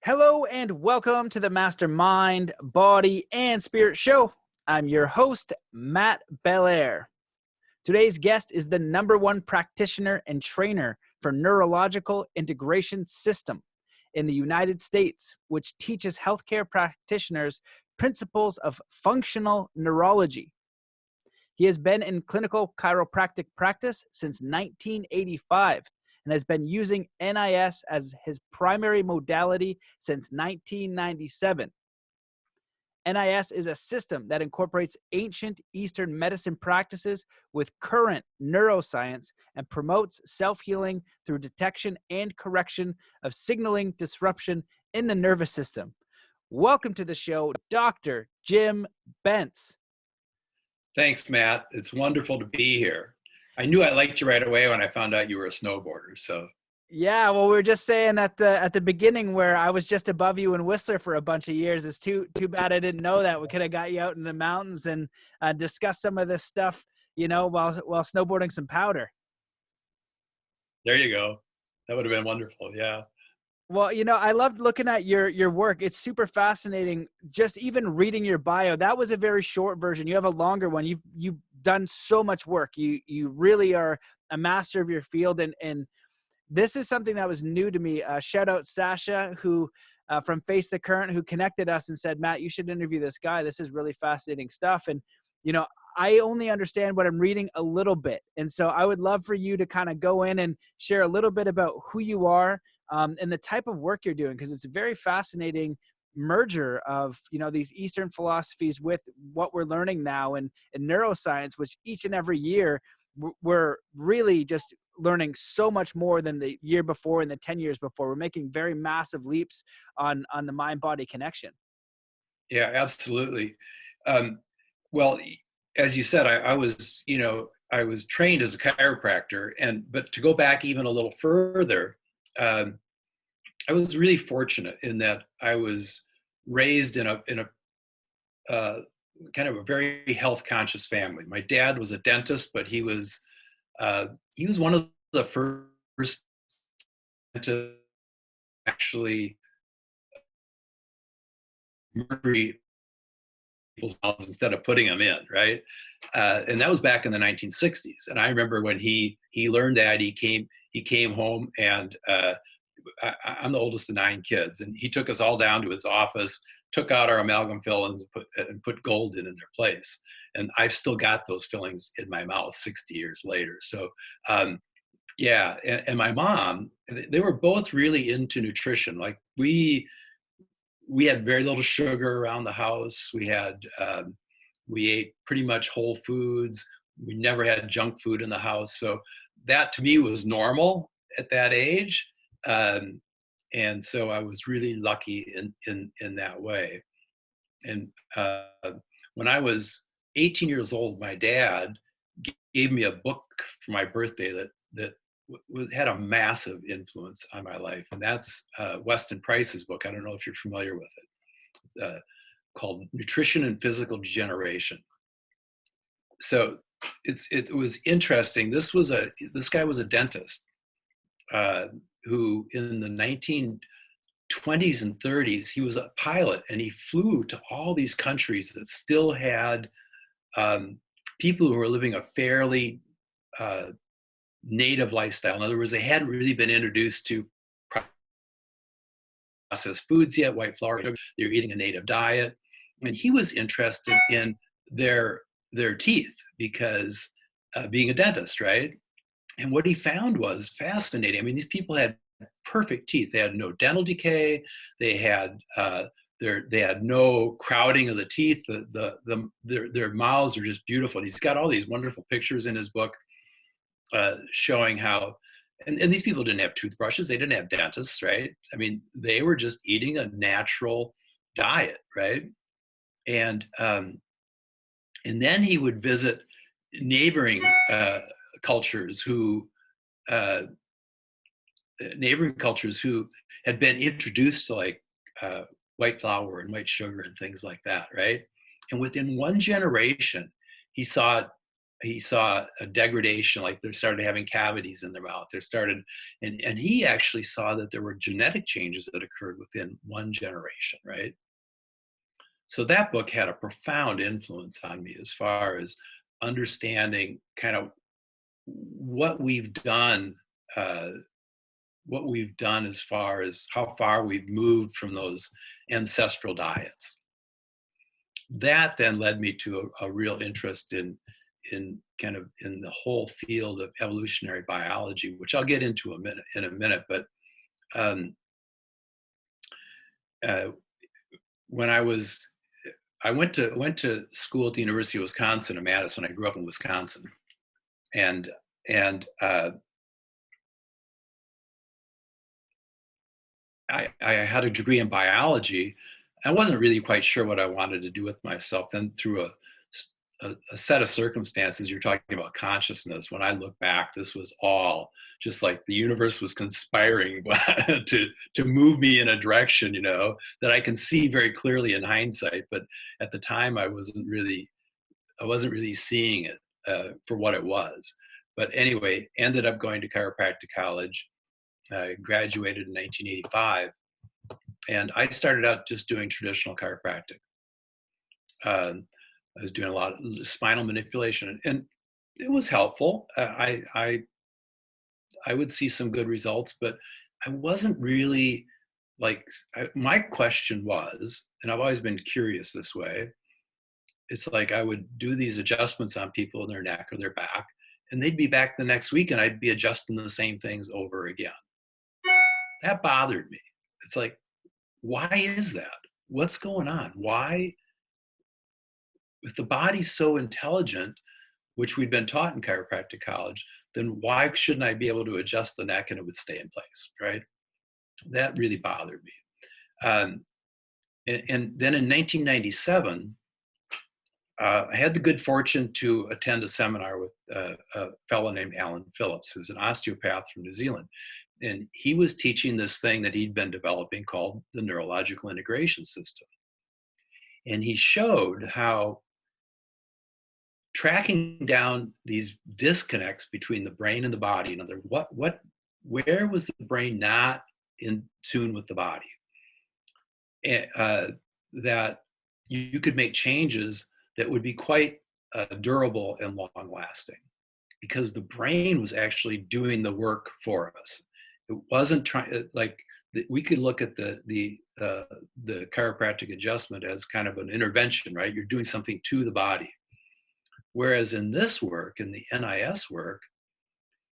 Hello and welcome to the Mastermind, Body, and Spirit Show. I'm your host, Matt Belair. Today's guest is the #1 practitioner and trainer for Neurological Integration System in the United States, which teaches healthcare practitioners principles of functional neurology. He has been in clinical chiropractic practice since 1985 and has been using NIS as his primary modality since 1997. NIS is a system that incorporates ancient Eastern medicine practices with current neuroscience and promotes self-healing through detection and correction of signaling disruption in the nervous system. Welcome to the show, Dr. Jim Bentz. Thanks, Matt. It's wonderful to be here. I knew I liked you right away when I found out you were a snowboarder. So Yeah, well, we were just saying at the beginning where I was just above you in Whistler for a bunch of years. It's too bad I didn't know that. We could have got you out in the mountains and discussed some of this stuff, while snowboarding some powder. there you go. That would have been wonderful. Yeah. Well, I loved looking at your work. It's super fascinating. Just even reading your bio, that was a very short version. You have a longer one. You've done so much work. You really are a master of your field, and this is something that was new to me. Shout out Sasha, who from Face the Current, who connected us and said, Matt, you should interview this guy. This is really fascinating stuff. And, I only understand what I'm reading a little bit. And so I would love for you to kind of go in and share a little bit about who you are and the type of work you're doing, because it's a very fascinating merger of, these Eastern philosophies with what we're learning now in neuroscience, which each and every year we're really just learning so much more than the year before and the 10 years before. We're making very massive leaps on the mind-body connection. Yeah, absolutely. Well, as you said, I was, I was trained as a chiropractor, but to go back even a little further, I was really fortunate in that I was raised in a kind of a very health conscious family. My dad was a dentist, but he was one of the first to actually mercury people's mouths instead of putting them in, right? And that was back in the 1960s. And I remember when he learned that, he came home, and I'm the oldest of 9 kids, and he took us all down to his office, took out our amalgam fillings, and put gold in their place. And I've still got those fillings in my mouth 60 years later. So yeah, and my mom, they were both really into nutrition. Like we had very little sugar around the house. We ate pretty much whole foods. We never had junk food in the house. So that to me was normal at that age. And so I was really lucky in that way. And when I was 18 years old, my dad gave me a book for my birthday that had a massive influence on my life. And that's Weston Price's book. I don't know if you're familiar with it. It's called Nutrition and Physical Degeneration. So it was interesting. This guy was a dentist who in the 1920s and 30s, he was a pilot, and he flew to all these countries that still had people who were living a fairly native lifestyle. In other words, they hadn't really been introduced to processed foods yet, white flour. They were eating a native diet. And he was interested in their teeth because being a dentist, right? And what he found was fascinating. I mean, these people had perfect teeth. They had no dental decay. They had no crowding of the teeth. Their mouths are just beautiful. And he's got all these wonderful pictures in his book showing how, and these people didn't have toothbrushes. They didn't have dentists, right? I mean, they were just eating a natural diet, right? And then he would visit neighboring cultures who had been introduced to like white flour and white sugar and things like that, right? And within one generation, he saw he saw a degradation, like they started having cavities in their mouth. And he actually saw that there were genetic changes that occurred within one generation, right? So that book had a profound influence on me as far as understanding kind of what we've done, as far as how far we've moved from those ancestral diets. That then led me to a real interest in kind of in the whole field of evolutionary biology, which I'll get into in a minute. But when I went to school at the University of Wisconsin in Madison. I grew up in Wisconsin, and I had a degree in biology. I wasn't really quite sure what I wanted to do with myself. Then through a set of circumstances, you're talking about consciousness. When I look back, this was all just like the universe was conspiring to move me in a direction, that I can see very clearly in hindsight. But at the time, I wasn't really seeing it for what it was. But anyway, ended up going to chiropractic college. I graduated in 1985, and I started out just doing traditional chiropractic. I was doing a lot of spinal manipulation, and it was helpful. I would see some good results, but I wasn't really my question was, and I've always been curious this way. It's like I would do these adjustments on people in their neck or their back, and they'd be back the next week, and I'd be adjusting the same things over again. That bothered me. It's like, why is that? What's going on? Why? If the body's so intelligent, which we've been taught in chiropractic college, then why shouldn't I be able to adjust the neck and it would stay in place, right? That really bothered me. And then in 1997, I had the good fortune to attend a seminar with a fellow named Alan Phillips, who's an osteopath from New Zealand. And he was teaching this thing that he'd been developing called the Neurological Integration System. And he showed how tracking down these disconnects between the brain and the body, in other words, where was the brain not in tune with the body? That you could make changes that would be quite durable and long-lasting, because the brain was actually doing the work for us. It wasn't trying, we could look at the chiropractic adjustment as kind of an intervention, right? You're doing something to the body. Whereas in this work, in the NIS work,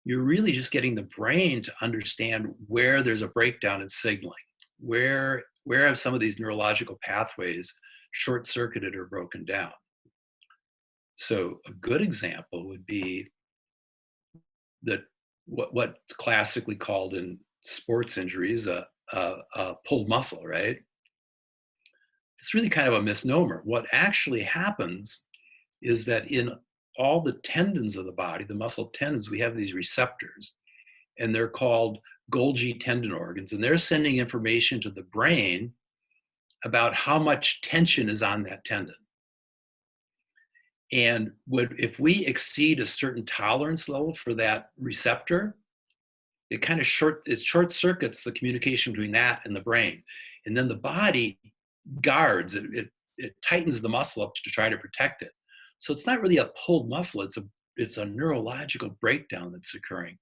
you're really just getting the brain to understand where there's a breakdown in signaling, where have some of these neurological pathways short-circuited or broken down. So a good example would be what's classically called in sports injuries a pulled muscle, right? It's really kind of a misnomer. What actually happens is that in all the tendons of the body, the muscle tendons, we have these receptors, and they're called Golgi tendon organs, and they're sending information to the brain about how much tension is on that tendon. And if we exceed a certain tolerance level for that receptor, it kind of short circuits the communication between that and the brain. And then the body guards, it tightens the muscle up to try to protect it. So it's not really a pulled muscle, it's a neurological breakdown that's occurring.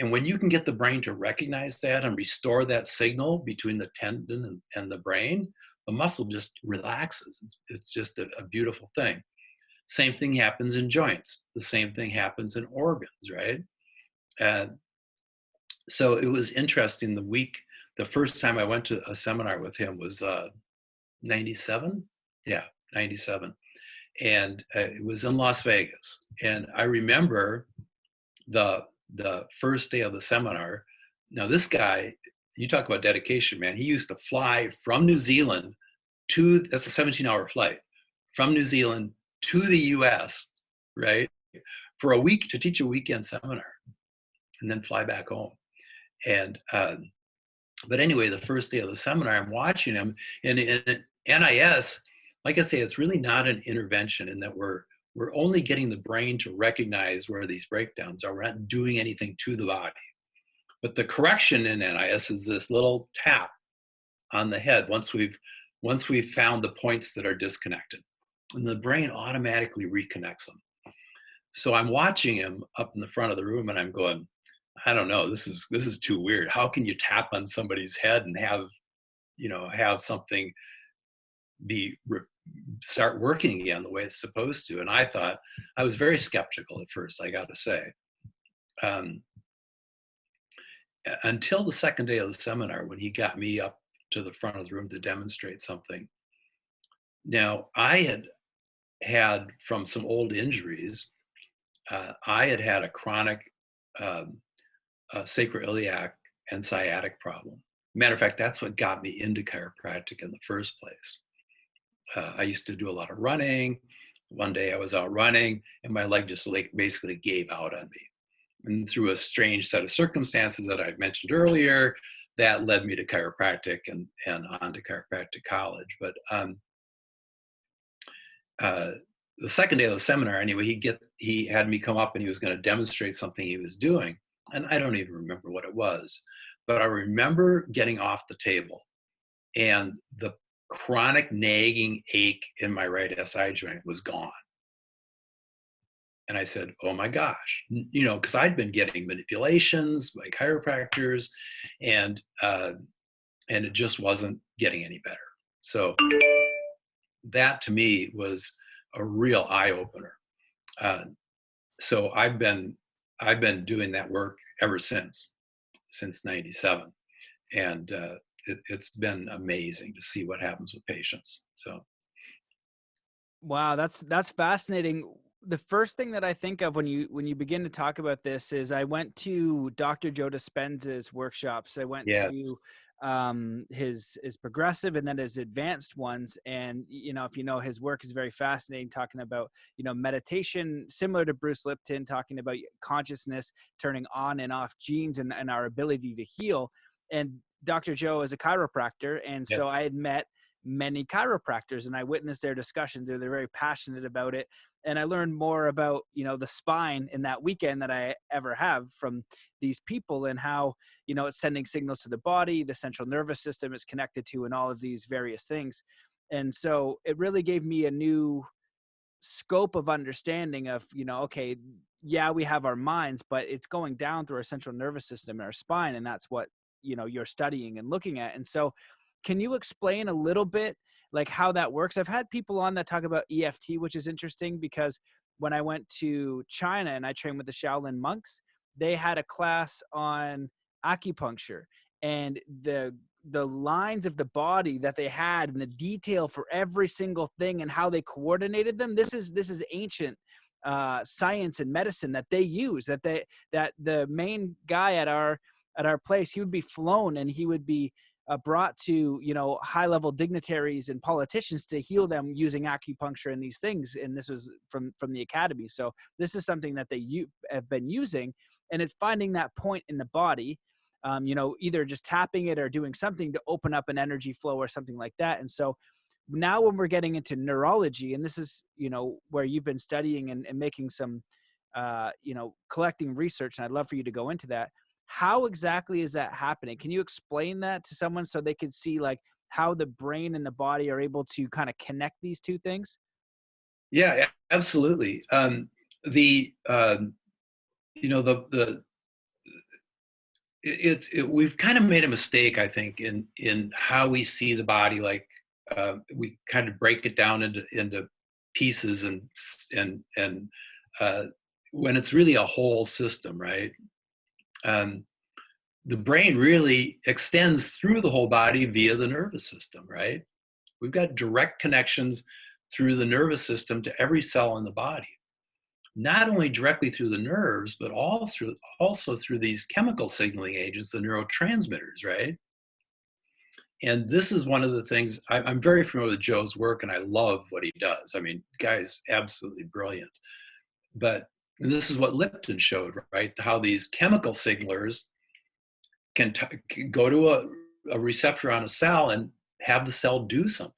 And when you can get the brain to recognize that and restore that signal between the tendon and the brain, the muscle just relaxes. It's just a beautiful thing. Same thing happens in joints. The same thing happens in organs, right? So it was interesting. The first time I went to a seminar with him was 97. Yeah, 97. And it was in Las Vegas. And I remember the first day of the seminar. Now this guy, you talk about dedication, man. He used to fly from New Zealand that's a 17-hour flight, from New Zealand to the US, right? For a week to teach a weekend seminar and then fly back home. And, but anyway, the first day of the seminar, I'm watching him, and in NIS, like I say, it's really not an intervention in that we're only getting the brain to recognize where these breakdowns are. We're not doing anything to the body. But the correction in NIS is this little tap on the head once we've found the points that are disconnected. And the brain automatically reconnects them. So I'm watching him up in the front of the room and I'm going, I don't know, this is too weird. How can you tap on somebody's head and have something start working again the way it's supposed to? And I was very skeptical at first, I got to say. Until the second day of the seminar, when he got me up to the front of the room to demonstrate something. Now, I had from some old injuries, I had a chronic sacroiliac and sciatic problem. Matter of fact, that's what got me into chiropractic in the first place. I used to do a lot of running. One day I was out running and my leg just basically gave out on me. And through a strange set of circumstances that I'd mentioned earlier, that led me to chiropractic and on to chiropractic college. But the second day of the seminar, anyway, he had me come up and he was going to demonstrate something he was doing. And I don't even remember what it was, but I remember getting off the table and the chronic nagging ache in my right SI joint was gone. And I said, oh my gosh, because I'd been getting manipulations by chiropractors and it just wasn't getting any better. So that to me was a real eye opener. So I've been doing that work ever since '97. And it's been amazing to see what happens with patients. So. Wow, that's fascinating. The first thing that I think of when you begin to talk about this is I went to Dr. Joe Dispenza's workshops. I went to his progressive and then his advanced ones. And, if you know, his work is very fascinating, talking about, meditation, similar to Bruce Lipton, talking about consciousness, turning on and off genes and our ability to heal. And Dr. Joe is a chiropractor. And so I had met many chiropractors and I witnessed their discussions. They're very passionate about it. And I learned more about, the spine in that weekend that I ever have from these people and how, it's sending signals to the body, the central nervous system is connected to, and all of these various things. And so it really gave me a new scope of understanding of, okay, yeah, we have our minds, but it's going down through our central nervous system and our spine. And that's what, you're studying and looking at. And so can you explain a little bit like how that works? I've had people on that talk about EFT, which is interesting because when I went to China and I trained with the Shaolin monks, they had a class on acupuncture and the lines of the body that they had and the detail for every single thing and how they coordinated them. This is ancient science and medicine that they use, that the main guy at our place, he would be flown and he would be brought to, high-level dignitaries and politicians to heal them using acupuncture and these things. And this was from the academy. So this is something that they have been using, and it's finding that point in the body, either just tapping it or doing something to open up an energy flow or something like that. And so now when we're getting into neurology, and this is, where you've been studying and making some, collecting research, and I'd love for you to go into that. How exactly is that happening? Can you explain that to someone so they could see like how the brain and the body are able to kind of connect these two things? Yeah, absolutely. We've kind of made a mistake, I think, in how we see the body. Like we kind of break it down into pieces and when it's really a whole system, right? The brain really extends through the whole body via the nervous system, right? We've got direct connections through the nervous system to every cell in the body. Not only directly through the nerves, but also through these chemical signaling agents, the neurotransmitters, right? And this is one of the things, I'm very familiar with Joe's work and I love what he does. I mean, the guy is absolutely brilliant. But this is what Lipton showed, right? How these chemical signalers can go to a receptor on a cell and have the cell do something.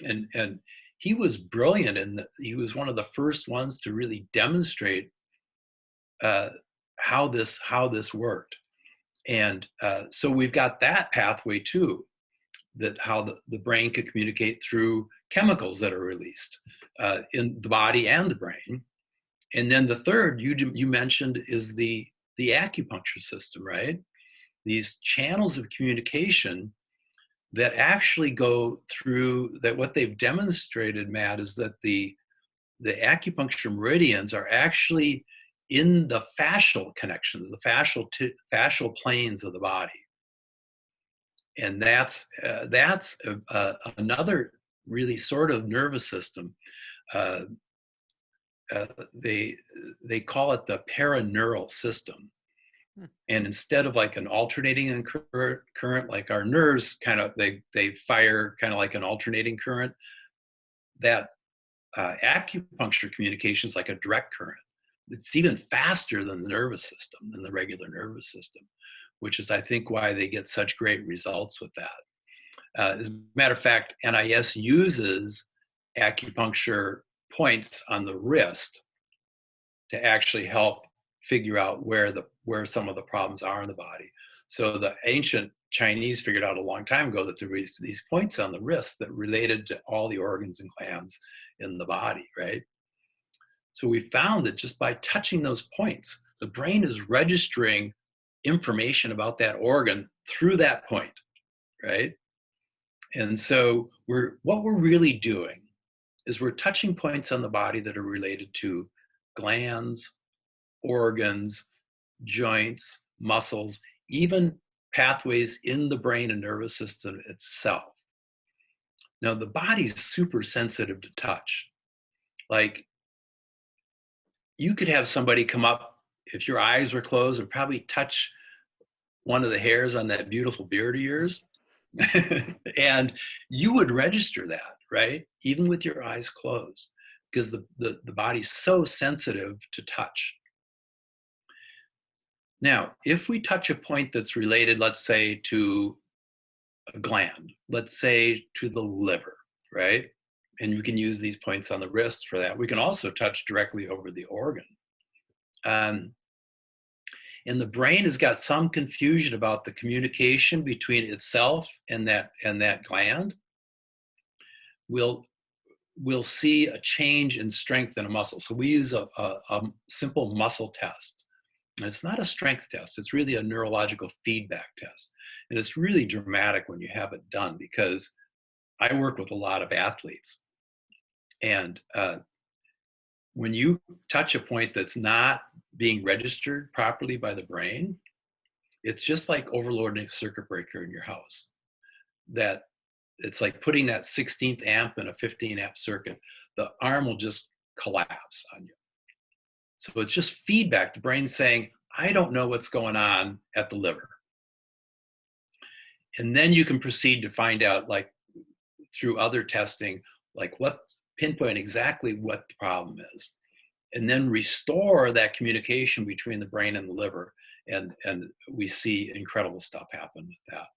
And he was brilliant, and he was one of the first ones to really demonstrate how this worked. And so we've got that pathway too, that how the brain can communicate through chemicals that are released in the body and the brain. And then the third you mentioned is the acupuncture system, right? These channels of communication that actually go through that. What they've demonstrated, Matt, is that the acupuncture meridians are actually in the fascial connections, the fascial planes of the body. And that's another really sort of nervous system. They call it the paraneural system. And instead of like an alternating current, like our nerves kind of, they fire kind of like an alternating current, that acupuncture communication is like a direct current. It's even faster than the nervous system, than the regular nervous system, which is, I think, why they get such great results with that. As a matter of fact, NIS uses acupuncture points on the wrist to actually help figure out where some of the problems are in the body. So the ancient Chinese figured out a long time ago that there was these points on the wrist that related to all the organs and glands in the body, right? So we found that just by touching those points, the brain is registering information about that organ through that point, right? And so what we're really doing is we're touching points on the body that are related to glands, organs, joints, muscles, even pathways in the brain and nervous system itself. Now, the body's super sensitive to touch. Like, you could have somebody come up, if your eyes were closed, and probably touch one of the hairs on that beautiful beard of yours. And you would register that, right? Even with your eyes closed, because the body's so sensitive to touch. Now, if we touch a point that's related, let's say, to a gland, let's say to the liver, right? And you can use these points on the wrist for that. We can also touch directly over the organ. And the brain has got some confusion about the communication between itself and that gland. We'll see a change in strength in a muscle. So we use a simple muscle test. And it's not a strength test. It's really a neurological feedback test. And it's really dramatic when you have it done, because I work with a lot of athletes. And when you touch a point that's not being registered properly by the brain, it's just like overloading a circuit breaker in your house. That it's like putting that 16th amp in a 15 amp circuit. The arm will just collapse on you. So it's just feedback, the brain saying, I don't know what's going on at the liver. And then you can proceed to find out, like through other testing, like pinpoint exactly what the problem is. And then restore that communication between the brain and the liver. And we see incredible stuff happen with that.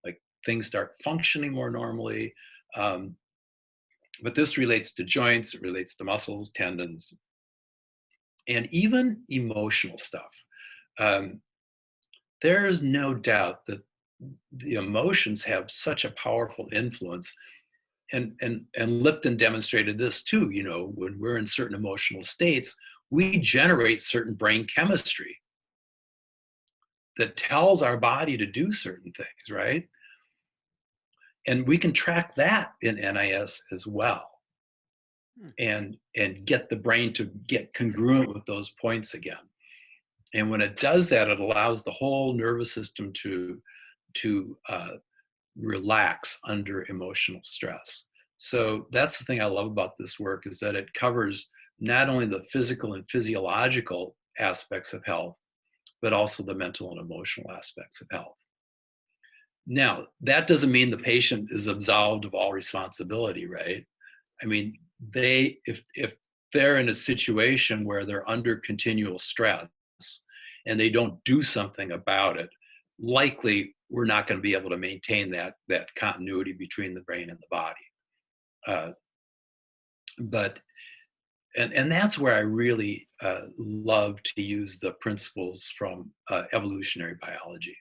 Like things start functioning more normally. But this relates to joints, it relates to muscles, tendons, and even emotional stuff. There's no doubt that the emotions have such a powerful influence. And Lipton demonstrated this too. You know, when we're in certain emotional states, we generate certain brain chemistry that tells our body to do certain things, right? And we can track that in NIS as well, and get the brain to get congruent with those points again. And when it does that, it allows the whole nervous system to relax under emotional stress. So that's the thing I love about this work, is that it covers not only the physical and physiological aspects of health, but also the mental and emotional aspects of health. Now, that doesn't mean the patient is absolved of all responsibility, right? I mean, if they're in a situation where they're under continual stress and they don't do something about it, likely we're not going to be able to maintain that continuity between the brain and the body. But and that's where I really love to use the principles from evolutionary biology.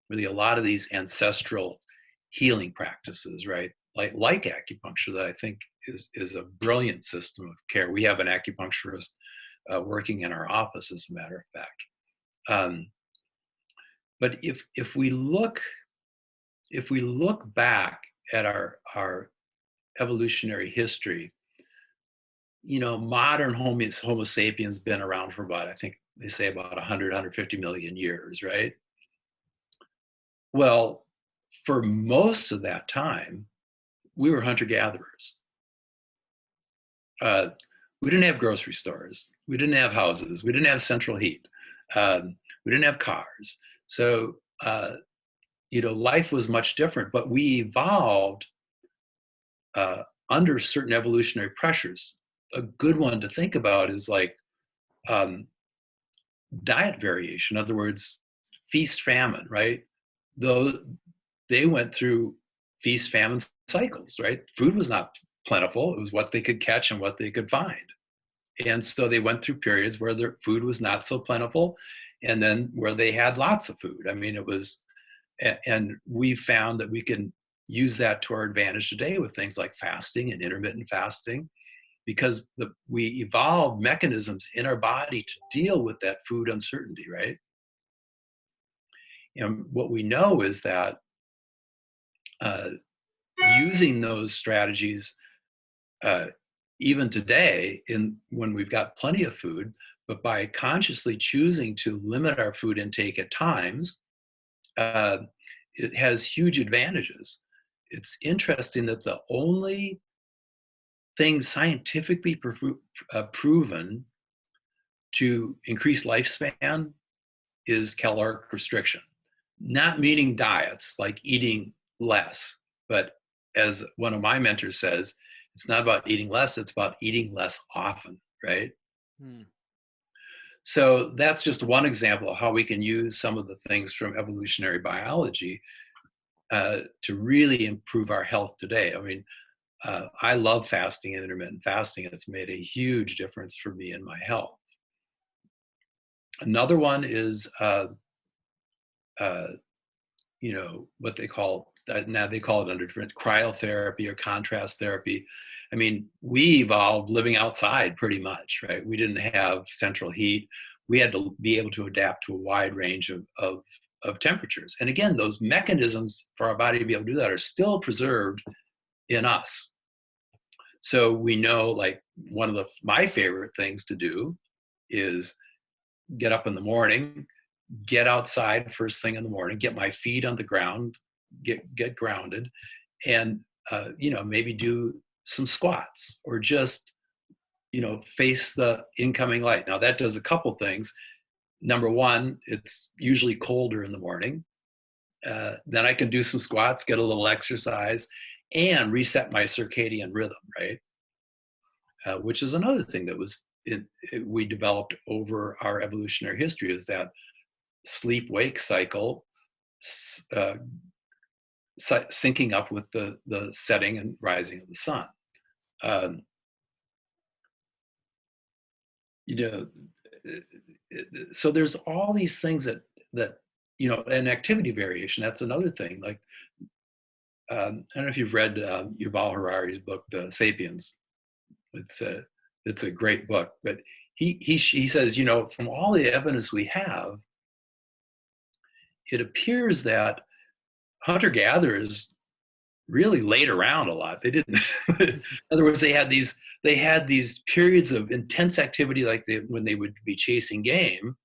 Really, a lot of these ancestral healing practices, right? Like acupuncture, that I think is a brilliant system of care. We have an acupuncturist working in our office, as a matter of fact. But if we look back at our evolutionary history, modern Homo sapiens been around for about, I think they say about 100, 150 million years, right? Well, for most of that time, we were hunter-gatherers. We didn't have grocery stores. We didn't have houses. We didn't have central heat. We didn't have cars. So, life was much different, but we evolved under certain evolutionary pressures. A good one to think about is like diet variation. In other words, feast famine, right? Though they went through feast famine cycles, right? Food was not plentiful. It was what they could catch and what they could find. And so they went through periods where their food was not so plentiful, and then where they had lots of food. I mean, it was, and we found that we can use that to our advantage today with things like fasting and intermittent fasting, because we evolved mechanisms in our body to deal with that food uncertainty, right? And what we know is that using those strategies, even today, when we've got plenty of food, but by consciously choosing to limit our food intake at times, it has huge advantages. It's interesting that the only thing scientifically proven to increase lifespan is caloric restriction. Not meaning diets, like eating less, but as one of my mentors says, it's not about eating less, it's about eating less often, right? So that's just one example of how we can use some of the things from evolutionary biology to really improve our health today. I mean, I love fasting and intermittent fasting. It's made a huge difference for me in my health. Another one is, what they call, now they call it under different, cryotherapy or contrast therapy. I mean, we evolved living outside pretty much, right? We didn't have central heat. We had to be able to adapt to a wide range of temperatures. And again, those mechanisms for our body to be able to do that are still preserved in us. So we know, like, one of my favorite things to do is get up in the morning, get outside first thing in the morning, get my feet on the ground, get grounded, and maybe do some squats, or just face the incoming light. Now that does a couple things. Number one, it's usually colder in the morning. Then I can do some squats, get a little exercise, and reset my circadian rhythm, right? Which is another thing that we developed over our evolutionary history, is that sleep-wake cycle syncing up with the setting and rising of the sun. So there's all these things that and activity variation. That's another thing. Like, I don't know if you've read Yuval Harari's book, The Sapiens. It's a great book, but he says, from all the evidence we have, it appears that hunter-gatherers really laid around a lot. They didn't. In other words, they had these periods of intense activity, like when they would be chasing game,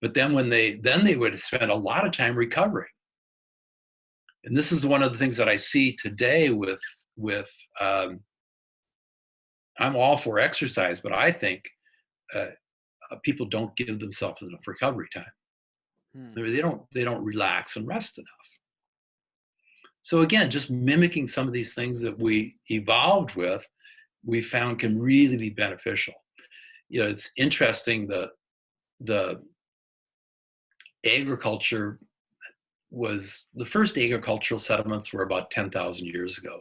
but then they would spend a lot of time recovering. And this is one of the things that I see today with I'm all for exercise, but I think people don't give themselves enough recovery time. They don't relax and rest enough. So again, just mimicking some of these things that we evolved with, we found can really be beneficial. It's interesting, the agriculture the first agricultural settlements were about 10,000 years ago,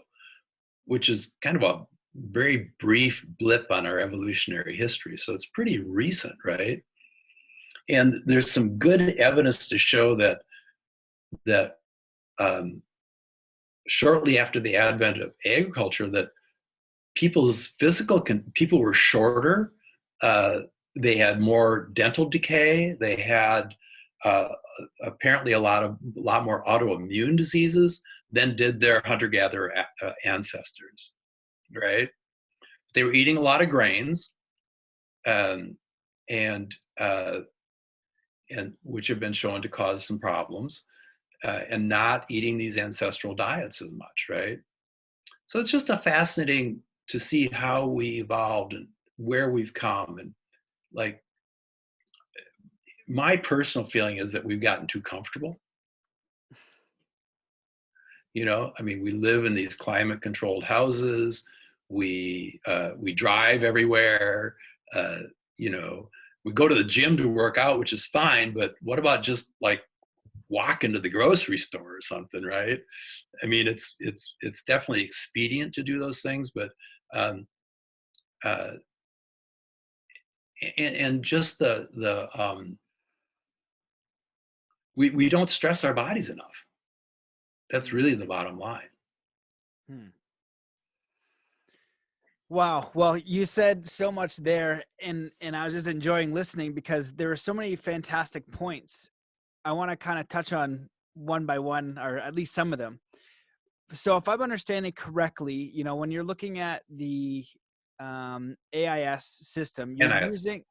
which is kind of a very brief blip on our evolutionary history. So it's pretty recent, right? And there's some good evidence to show that um, shortly after the advent of agriculture, that people were shorter. They had more dental decay. They had uh, apparently a lot more autoimmune diseases than did their hunter-gatherer ancestors, right? They were eating a lot of grains, um, and which have been shown to cause some problems, and not eating these ancestral diets as much, right? So it's just a fascinating to see how we evolved and where we've come. And like, my personal feeling is that we've gotten too comfortable. I mean, we live in these climate controlled houses. We drive everywhere. Uh, we go to the gym to work out, which is fine. But what about just like walking to the grocery store or something, right? I mean, it's definitely expedient to do those things, but um, uh, and just we don't stress our bodies enough. That's really the bottom line. Hmm. Wow. Well, you said so much there, and I was just enjoying listening because there were so many fantastic points. I want to kind of touch on one by one, or at least some of them. So if I'm understanding correctly, when you're looking at the AIS system, you're NIS. using,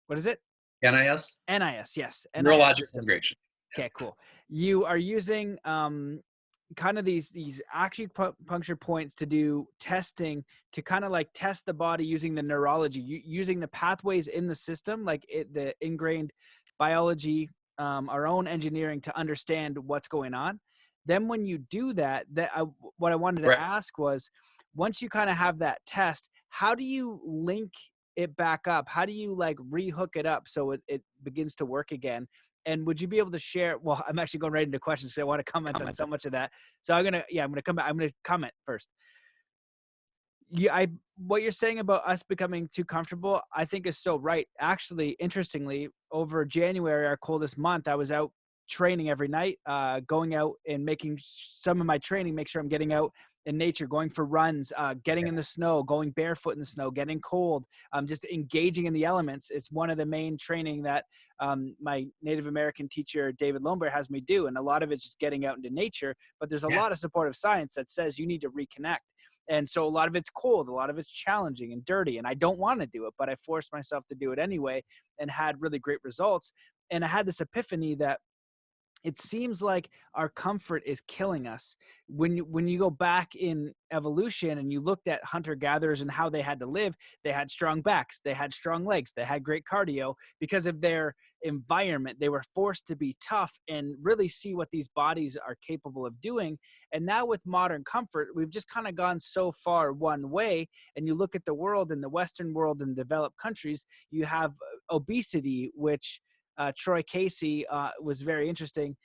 what is it? NIS? NIS, yes. NIS Neurological system. Integration. Okay, cool. You are using kind of these acupuncture points to do testing, to kind of like test the body using the neurology, using the pathways in the system, like the ingrained biology, our own engineering, to understand what's going on. Then when you do that, what I wanted to Right. ask was, once you kind of have that test, how do you link it back up? How do you like rehook it up so it begins to work again? And would you be able to share? Well, I'm actually going right into questions because I want to comment on so much of that. So I'm gonna come back. I'm gonna comment first. What you're saying about us becoming too comfortable, I think is so right. Actually, interestingly, over January, our coldest month, I was out training every night, going out and making some of my training, make sure I'm getting out in nature, going for runs, getting in the snow, going barefoot in the snow, getting cold, just engaging in the elements. It's one of the main training that my Native American teacher, David Lomber, has me do. And a lot of it's just getting out into nature, but there's a lot of supportive science that says you need to reconnect. And so a lot of it's cold, a lot of it's challenging and dirty, and I don't want to do it, but I forced myself to do it anyway and had really great results. And I had this epiphany that it seems like our comfort is killing us. When you go back in evolution and you looked at hunter-gatherers and how they had to live, they had strong backs, they had strong legs, they had great cardio because of their environment. They were forced to be tough and really see what these bodies are capable of doing. And now with modern comfort, we've just kind of gone so far one way. And you look at the world, in the Western world and developed countries, you have obesity, which Troy Casey was very interesting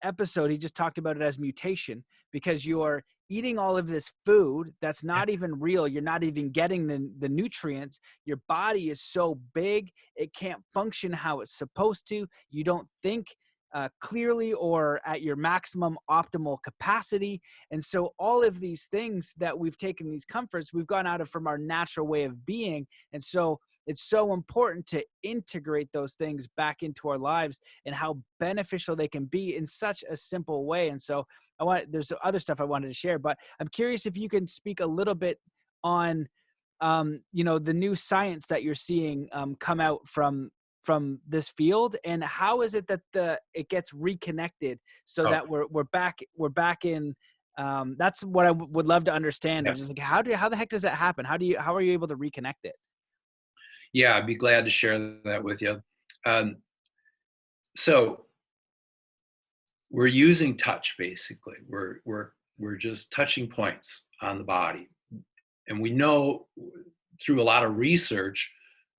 episode. He just talked about it as mutation, because you're eating all of this food that's not even real. You're not even getting the nutrients. Your body is so big, it can't function how it's supposed to. You don't think clearly or at your maximum optimal capacity. And so all of these things that we've taken, these comforts, we've gone out of from our natural way of being. And so it's so important to integrate those things back into our lives and how beneficial they can be in such a simple way. And so there's other stuff I wanted to share, but I'm curious if you can speak a little bit on, the new science that you're seeing come out from this field, and how is it that it gets reconnected so that we're back in. That's what I would love to understand. Yeah. Just like, how the heck does that happen? How are you able to reconnect it? Yeah, I'd be glad to share that with you. So we're using touch, basically. We're just touching points on the body. And we know through a lot of research,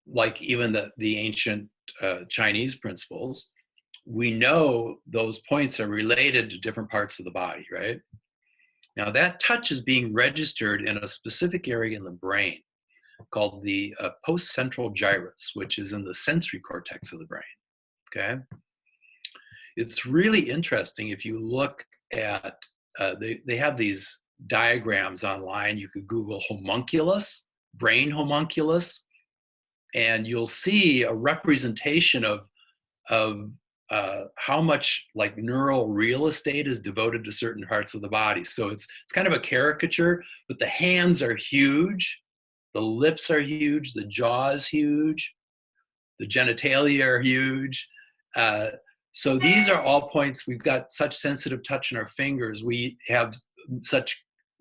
like even the ancient Chinese principles, we know those points are related to different parts of the body, right? Now that touch is being registered in a specific area in the brain called the postcentral gyrus, which is in the sensory cortex of the brain, okay? It's really interesting if you look at, they have these diagrams online. You could Google homunculus, brain homunculus, and you'll see a representation of how much like neural real estate is devoted to certain parts of the body. So it's kind of a caricature, but the hands are huge, the lips are huge, the jaw is huge, the genitalia are huge. So these are all points. We've got such sensitive touch in our fingers. We have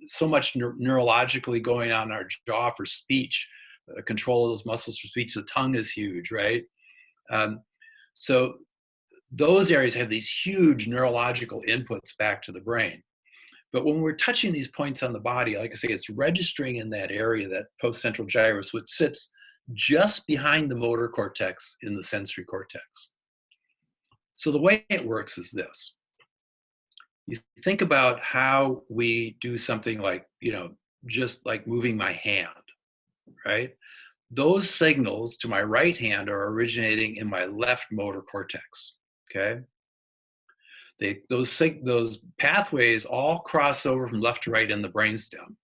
so much neurologically going on in our jaw for speech, control of those muscles for speech. The tongue is huge, right? So those areas have these huge neurological inputs back to the brain. But when we're touching these points on the body, like I say, it's registering in that area, that postcentral gyrus, which sits just behind the motor cortex in the sensory cortex. So the way it works is this. You think about how we do something like, just like moving my hand, right? Those signals to my right hand are originating in my left motor cortex, okay? Those pathways all cross over from left to right in the brainstem.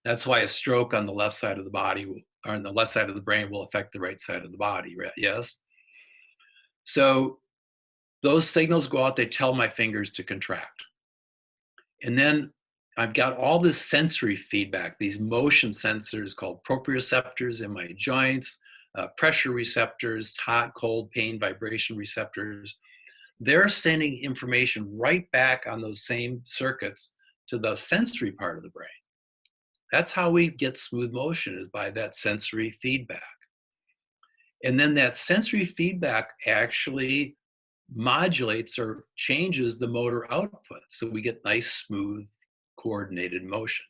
That's why a stroke on the left side of the body or on the left side of the brain will affect the right side of the body, right? Yes? So those signals go out, they tell my fingers to contract. And then I've got all this sensory feedback, these motion sensors called proprioceptors in my joints, pressure receptors, hot, cold, pain, vibration receptors. They're sending information right back on those same circuits to the sensory part of the brain. That's how we get smooth motion, is by that sensory feedback. And then that sensory feedback actually modulates or changes the motor output. So we get nice, smooth, coordinated motion.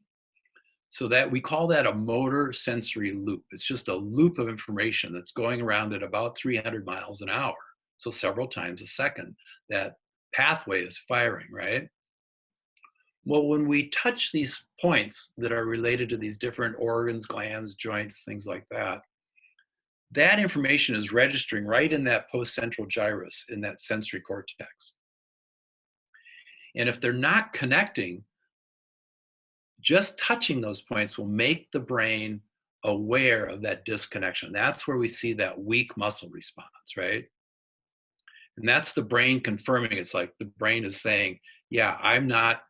So that we call that a motor sensory loop. It's just a loop of information that's going around at about 300 miles an hour. So several times a second, that pathway is firing, right? Well, when we touch these points that are related to these different organs, glands, joints, things like that, that information is registering right in that postcentral gyrus, in that sensory cortex. And if they're not connecting, just touching those points will make the brain aware of that disconnection. That's where we see that weak muscle response, right? And that's the brain confirming. It's like the brain is saying, yeah, I'm not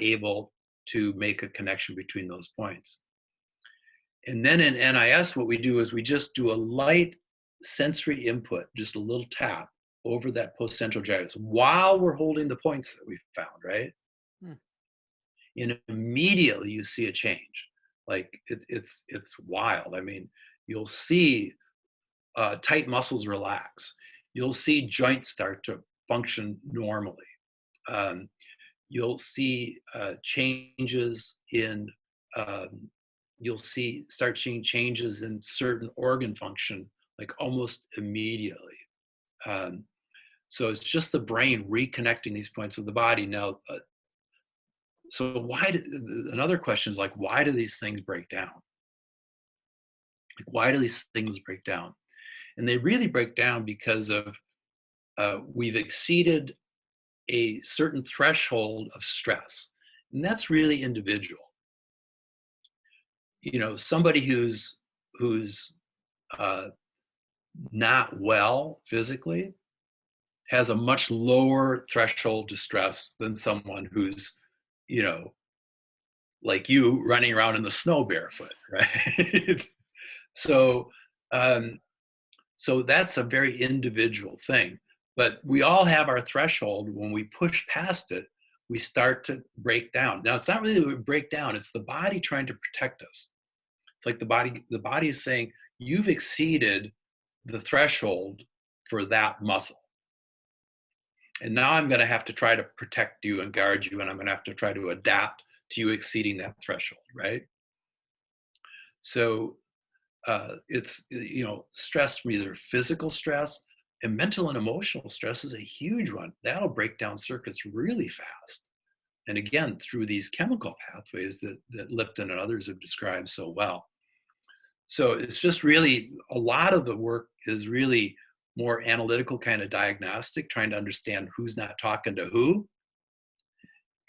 able to make a connection between those points. And then in NIS, what we do is we just do a light sensory input, just a little tap over that postcentral gyrus while we're holding the points that we've found, right? And immediately you see a change. Like it's wild. I mean, you'll see tight muscles relax. You'll see joints start to function normally. You'll see changes in start seeing changes in certain organ function, like almost immediately. So it's just the brain reconnecting these points with the body. Now, so another question is like, why do these things break down? Like, why do these things break down? And they really break down because of we've exceeded a certain threshold of stress. And that's really individual. Somebody who's not well physically has a much lower threshold to stress than someone who's, like you, running around in the snow barefoot, right? So that's a very individual thing. But we all have our threshold. When we push past it, we start to break down. Now, it's not really that we break down. It's the body trying to protect us. It's like the body is saying, you've exceeded the threshold for that muscle. And now I'm going to have to try to protect you and guard you, and I'm going to have to try to adapt to you exceeding that threshold, right? So it's, stress from either physical stress, and mental and emotional stress is a huge one. That'll break down circuits really fast. And again, through these chemical pathways that Lipton and others have described so well. So it's just really, a lot of the work is really more analytical, kind of diagnostic, trying to understand who's not talking to who.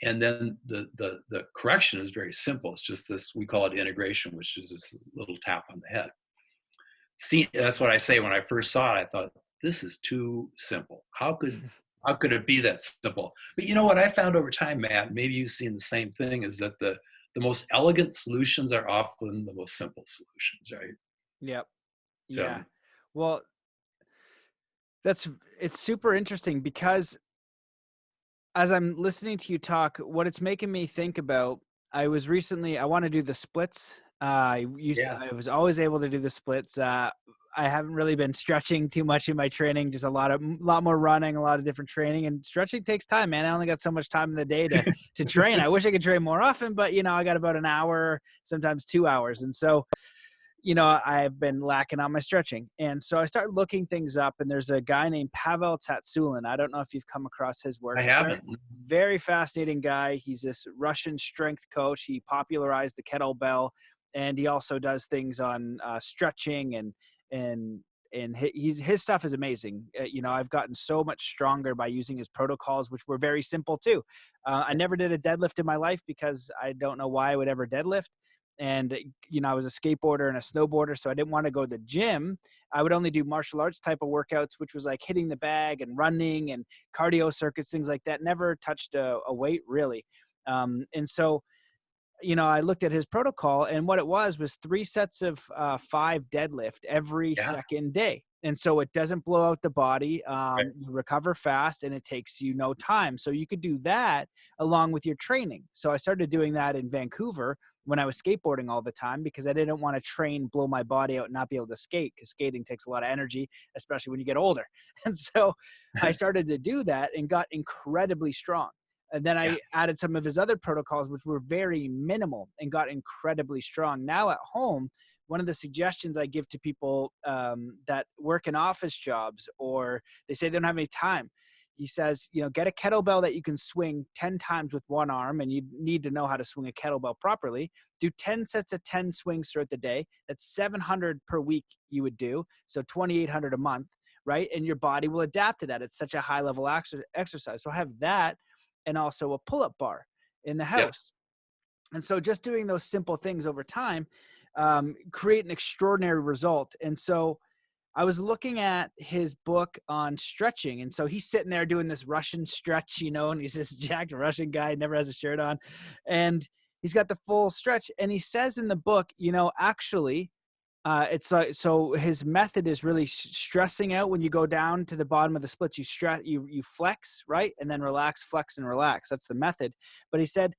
And then the correction is very simple. It's just this, we call it integration, which is this little tap on the head. See, that's what I say when I first saw it. I thought, this is too simple. How could it be that simple? But you know what I found over time, Matt, maybe you've seen the same thing, is that the most elegant solutions are often the most simple solutions, right? Yep. So Yeah. Well, it's super interesting because as I'm listening to you talk, what it's making me think about, I want to do the splits. I yeah, was always able to do the splits. I haven't really been stretching too much in my training, just a lot more running, a lot of different training, and stretching takes time, man. I only got so much time in the day to train. I wish I could train more often, but I got about an hour, sometimes 2 hours. And so, I've been lacking on my stretching. And so I started looking things up, and there's a guy named Pavel Tsatsouline. I don't know if you've come across his work. I haven't. Very fascinating guy. He's this Russian strength coach. He popularized the kettlebell, and he also does things on stretching and his stuff is amazing. I've gotten so much stronger by using his protocols, which were very simple too. I never did a deadlift in my life because I don't know why I would ever deadlift. And, I was a skateboarder and a snowboarder, so I didn't want to go to the gym. I would only do martial arts type of workouts, which was like hitting the bag and running and cardio circuits, things like that. Never touched a weight really. And so, I looked at his protocol, and what it was 3 sets of 5 deadlift every Yeah, second day. And so it doesn't blow out the body. right. You recover fast, and it takes you no time. So you could do that along with your training. So I started doing that in Vancouver when I was skateboarding all the time, because I didn't want to train, blow my body out, and not be able to skate, because skating takes a lot of energy, especially when you get older. And so I started to do that and got incredibly strong. And then Yeah, I added some of his other protocols, which were very minimal, and got incredibly strong. Now at home, one of the suggestions I give to people that work in office jobs, or they say they don't have any time, he says, get a kettlebell that you can swing 10 times with one arm, and you need to know how to swing a kettlebell properly. Do 10 sets of 10 swings throughout the day. That's 700 per week you would do, so 2,800 a month, right? And your body will adapt to that. It's such a high level exercise. So have that, and also a pull-up bar in the yeah, house. And so just doing those simple things over time create an extraordinary result. And so I was looking at his book on stretching. And so he's sitting there doing this Russian stretch, and he's this jacked Russian guy, never has a shirt on. And he's got the full stretch. And he says in the book, actually, it's like, so his method is really stressing out. When you go down to the bottom of the splits, you flex, right? And then relax, flex, and relax. That's the method. But he said,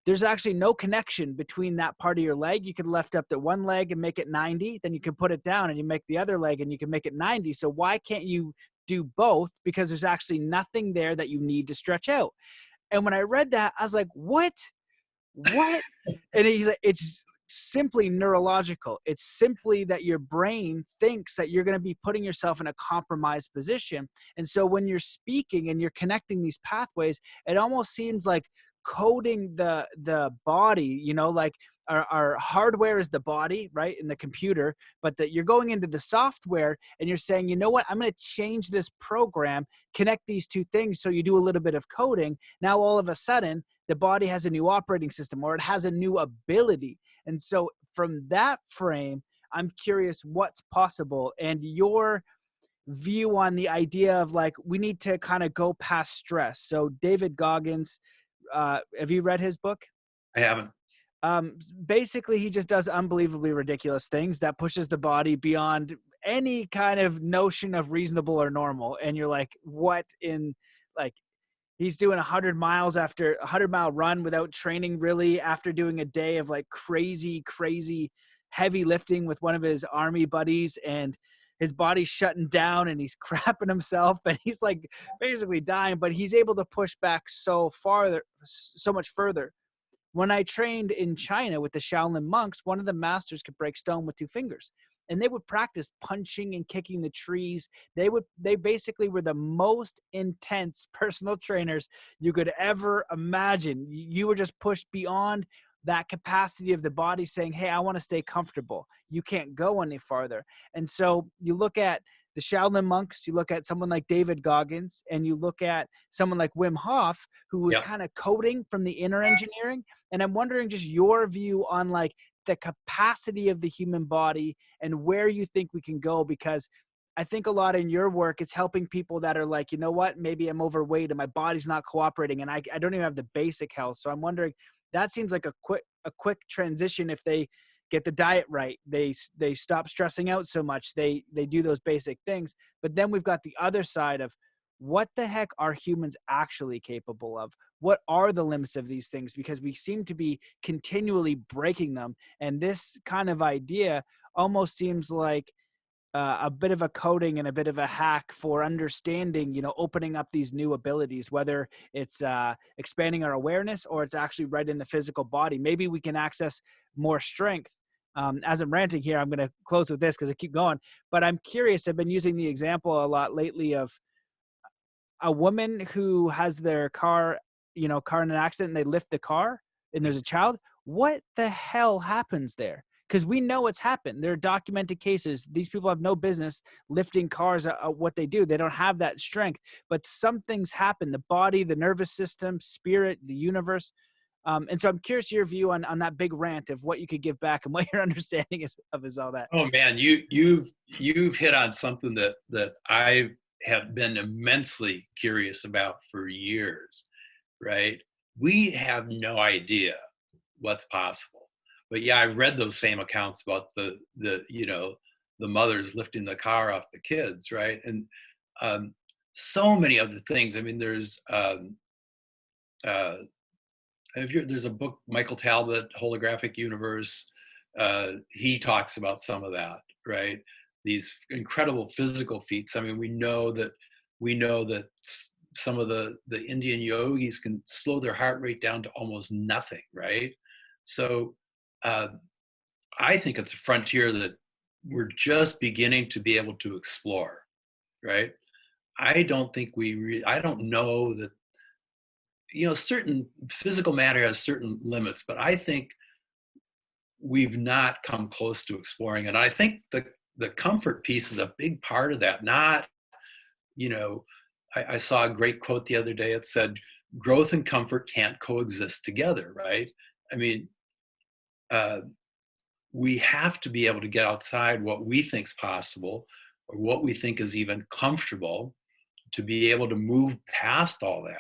there's actually no connection between that part of your leg. You could lift up the one leg and make it 90, then you can put it down and you make the other leg and you can make it 90. So why can't you do both? Because there's actually nothing there that you need to stretch out. And when I read that, I was like, what? And he's like, it's simply neurological. It's simply that your brain thinks that you're going to be putting yourself in a compromised position. And so when you're speaking and you're connecting these pathways, it almost seems like coding the body, like our hardware is the body, right, in the computer, but that you're going into the software and you're saying, you know what, I'm going to change this program, connect these two things. So you do a little bit of coding. Now, all of a sudden, the body has a new operating system, or it has a new ability. And so from that frame, I'm curious what's possible, and your view on the idea of like, we need to kind of go past stress. So David Goggins, have you read his book? I haven't. Basically, he just does unbelievably ridiculous things that pushes the body beyond any kind of notion of reasonable or normal. And you're like, what in, like, he's doing 100 miles after a 100-mile run without training really, after doing a day of like crazy heavy lifting with one of his army buddies, and his body's shutting down and he's crapping himself and he's like basically dying, but he's able to push back so much further. when I trained in China with the Shaolin monks, one of the masters could break stone with 2 fingers. And they would practice punching and kicking the trees. They basically were the most intense personal trainers you could ever imagine. You were just pushed beyond that capacity of the body saying, hey, I want to stay comfortable. You can't go any farther. And so you look at the Shaolin monks, you look at someone like David Goggins, and you look at someone like Wim Hof, who was Yeah. kind of coding from the inner engineering. And I'm wondering just your view on like the capacity of the human body and where you think we can go, because I think a lot in your work, it's helping people that are like, you know what, maybe I'm overweight and my body's not cooperating and I don't even have the basic health. So I'm wondering, that seems like a quick transition if they get the diet right, they stop stressing out so much, they do those basic things. But then we've got the other side of what the heck are humans actually capable of? What are the limits of these things? Because we seem to be continually breaking them. And this kind of idea almost seems like a bit of a coding and a bit of a hack for understanding, opening up these new abilities, whether it's expanding our awareness or it's actually right in the physical body. Maybe we can access more strength. As I'm ranting here, I'm going to close with this because I keep going, but I'm curious. I've been using the example a lot lately of a woman who has their car in an accident and they lift the car and there's a child. What the hell happens there? Because we know it's happened. There are documented cases. These people have no business lifting cars, what they do. They don't have that strength, but something's happened. The body, the nervous system, spirit, the universe. And so I'm curious your view on that big rant of what you could give back and what your understanding is all that. Oh man, you've hit on something that I have been immensely curious about for years, right? We have no idea what's possible. But yeah, I read those same accounts about the mothers lifting the car off the kids, right? And so many other things. I mean, there's there's a book, Michael Talbot, Holographic Universe. He talks about some of that, right? These incredible physical feats. I mean, we know that some of the Indian yogis can slow their heart rate down to almost nothing, right? So I think it's a frontier that we're just beginning to be able to explore, right? I don't think I don't know that, certain physical matter has certain limits, but I think we've not come close to exploring it. I think the comfort piece is a big part of that. Not, I saw a great quote the other day. It said, growth and comfort can't coexist together, right? I mean, we have to be able to get outside what we think is possible or what we think is even comfortable to be able to move past all that.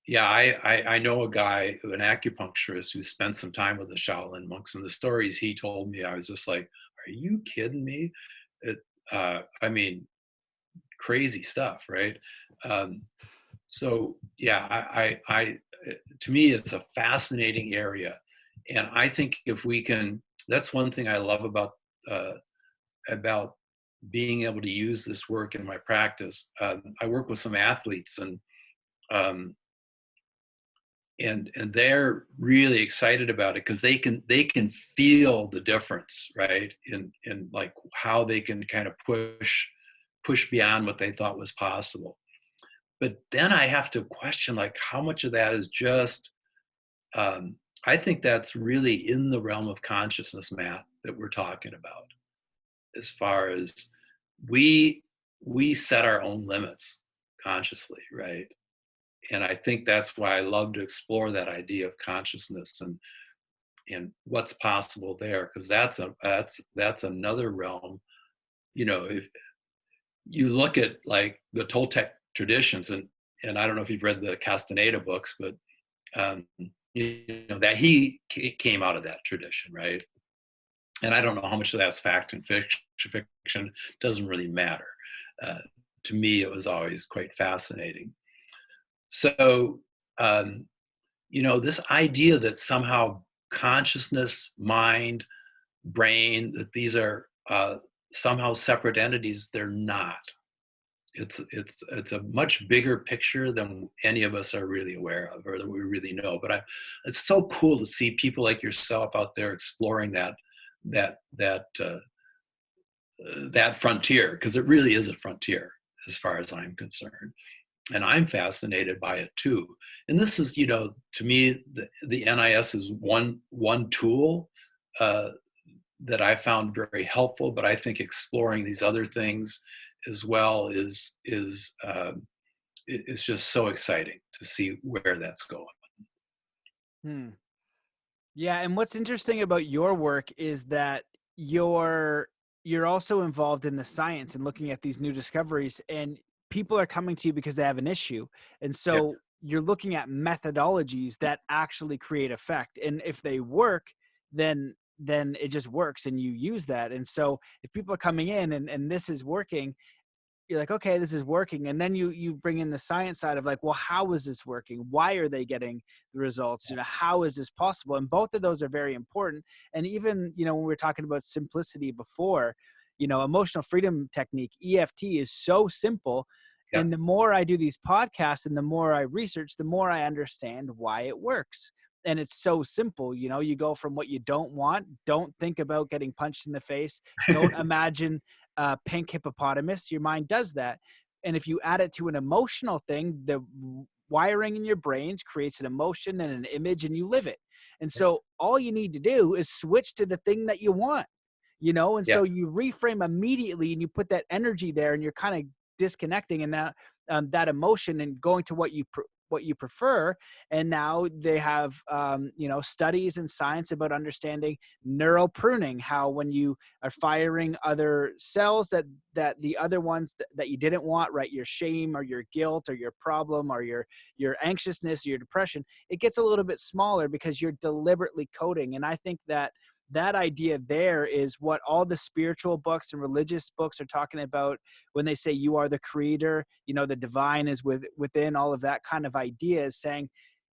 Yeah, I know a guy, an acupuncturist, who spent some time with the Shaolin monks, and the stories he told me, I was just like, are you kidding me? I mean, crazy stuff, right? So yeah, to me, it's a fascinating area. And I think if we can, that's one thing I love about being able to use this work in my practice. I work with some athletes, and they're really excited about it because they can feel the difference, right? In like how they can kind of push beyond what they thought was possible. But then I have to question, like, how much of that is just I think that's really in the realm of consciousness, Matt, that we're talking about, as far as we set our own limits consciously, right? And I think that's why I love to explore that idea of consciousness and what's possible there, because that's another realm. If you look at like the Toltec traditions, and I don't know if you've read the Castaneda books, but that he came out of that tradition, right? And I don't know how much of that's fact and fiction. Doesn't really matter. To me, it was always quite fascinating. So, this idea that somehow consciousness, mind, brain, that these are somehow separate entities, they're not. it's a much bigger picture than any of us are really aware of or that we really know. But it's so cool to see people like yourself out there exploring that that frontier, because it really is a frontier as far as I'm concerned. And I'm fascinated by it too. And this is, to me, the NIS is one tool that I found very helpful. But I think exploring these other things as well is just so exciting to see where that's going. Hmm. Yeah, and what's interesting about your work is that you're also involved in the science and looking at these new discoveries, and people are coming to you because they have an issue. And Yeah. so you're looking at methodologies that actually create effect. And if they work, then it just works and you use that. And so if people are coming in and this is working, you're like, okay, this is working. And then you bring in the science side of like, well, how is this working? Why are they getting the results? How is this possible? And both of those are very important. And even, when we were talking about simplicity before, emotional freedom technique, EFT, is so simple. Yeah. And the more I do these podcasts and the more I research, the more I understand why it works. And it's so simple. You go from what you don't want. Don't think about getting punched in the face. Don't imagine pink hippopotamus. Your mind does that. And if you add it to an emotional thing, the wiring in your brains creates an emotion and an image, and you live it. And so all you need to do is switch to the thing that you want, and Yeah. so you reframe immediately and you put that energy there, and you're kind of disconnecting and that emotion and going to what you prefer. And now they have studies and science about understanding neural pruning, how when you are firing other cells that the other ones that you didn't want, right, your shame or your guilt or your problem or your anxiousness or your depression, it gets a little bit smaller because you're deliberately coding. And I think that idea there is what all the spiritual books and religious books are talking about when they say you are the creator, the divine is within, all of that kind of idea is saying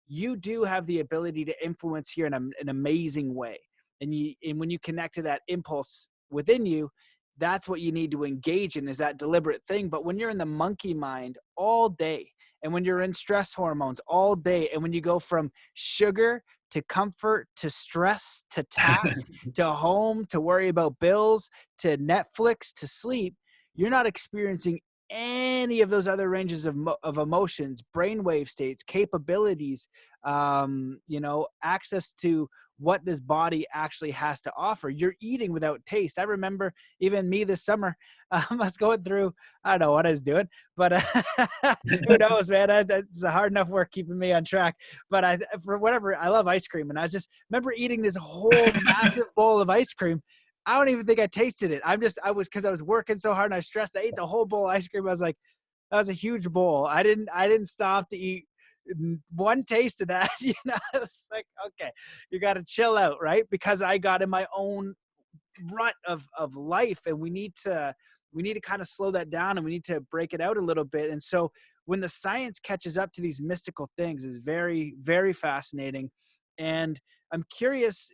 you do have the ability to influence here in an amazing way. And when you connect to that impulse within you, that's what you need to engage in, is that deliberate thing. But when you're in the monkey mind all day, and when you're in stress hormones all day, and when you go from sugar to comfort, to stress, to task, to home, to worry about bills, to Netflix, to sleep, you're not experiencing any of those other ranges of emotions, brainwave states, capabilities, access to what this body actually has to offer. You're eating without taste. I remember even me this summer, I was going through, I don't know what I was doing, but who knows, man? It's hard enough work keeping me on track. But for whatever, I love ice cream. And I just remember eating this whole massive bowl of ice cream. I don't even think I tasted it. Because I was working so hard and I stressed. I ate the whole bowl of ice cream. I was like, that was a huge bowl. I didn't stop to eat one taste of that. It's like, okay, you got to chill out, right? Because I got in my own rut of life, and we need to kind of slow that down, and we need to break it out a little bit. And so when the science catches up to these mystical things, is very, very fascinating. And I'm curious,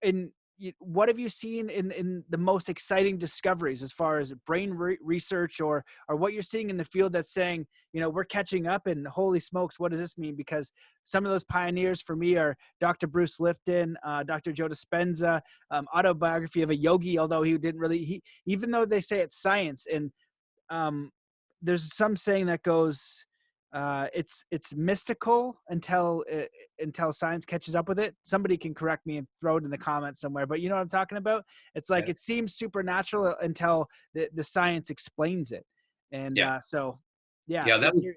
in what have you seen in the most exciting discoveries as far as brain research, or what you're seeing in the field that's saying, we're catching up, and holy smokes, what does this mean? Because some of those pioneers for me are Dr. Bruce Lipton, Dr. Joe Dispenza, Autobiography of a Yogi, although he didn't really, even though they say it's science, and there's some saying that goes, it's mystical until science catches up with it. Somebody can correct me and throw it in the comments somewhere, but you know what I'm talking about? It's like, it seems supernatural until the science explains it. And so Yeah, so that was,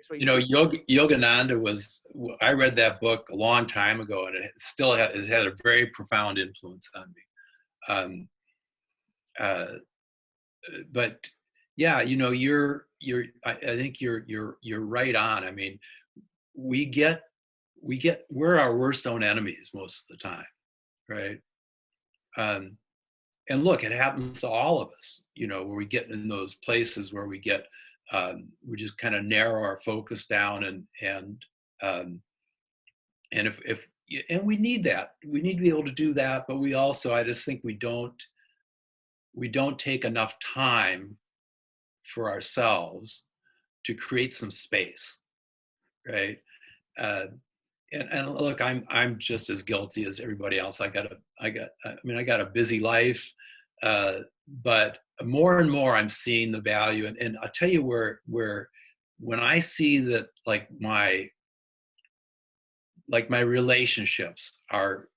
Yogananda was, I read that book a long time ago, and it still had a very profound influence on me. But yeah, I think you're right on. I mean, we're our worst own enemies most of the time, right? And look, it happens to all of us, where we get in those places where we just kind of narrow our focus down, and and we need that. We need to be able to do that, but we also, I just think we don't take enough time for ourselves to create some space, right? Uh, and look, I'm just as guilty as everybody else. I got a busy life, but more and more I'm seeing the value. And I'll tell you where when I see that, my relationships are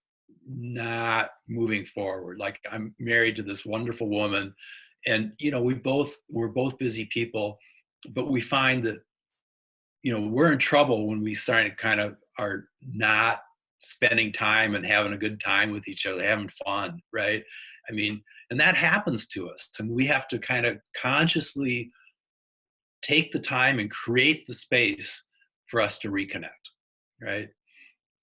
not moving forward. Like, I'm married to this wonderful woman, and we're both busy people, but we find that we're in trouble when we start to kind of are not spending time and having a good time with each other, having fun, right? I mean, and that happens to us, and we have to kind of consciously take the time and create the space for us to reconnect, right?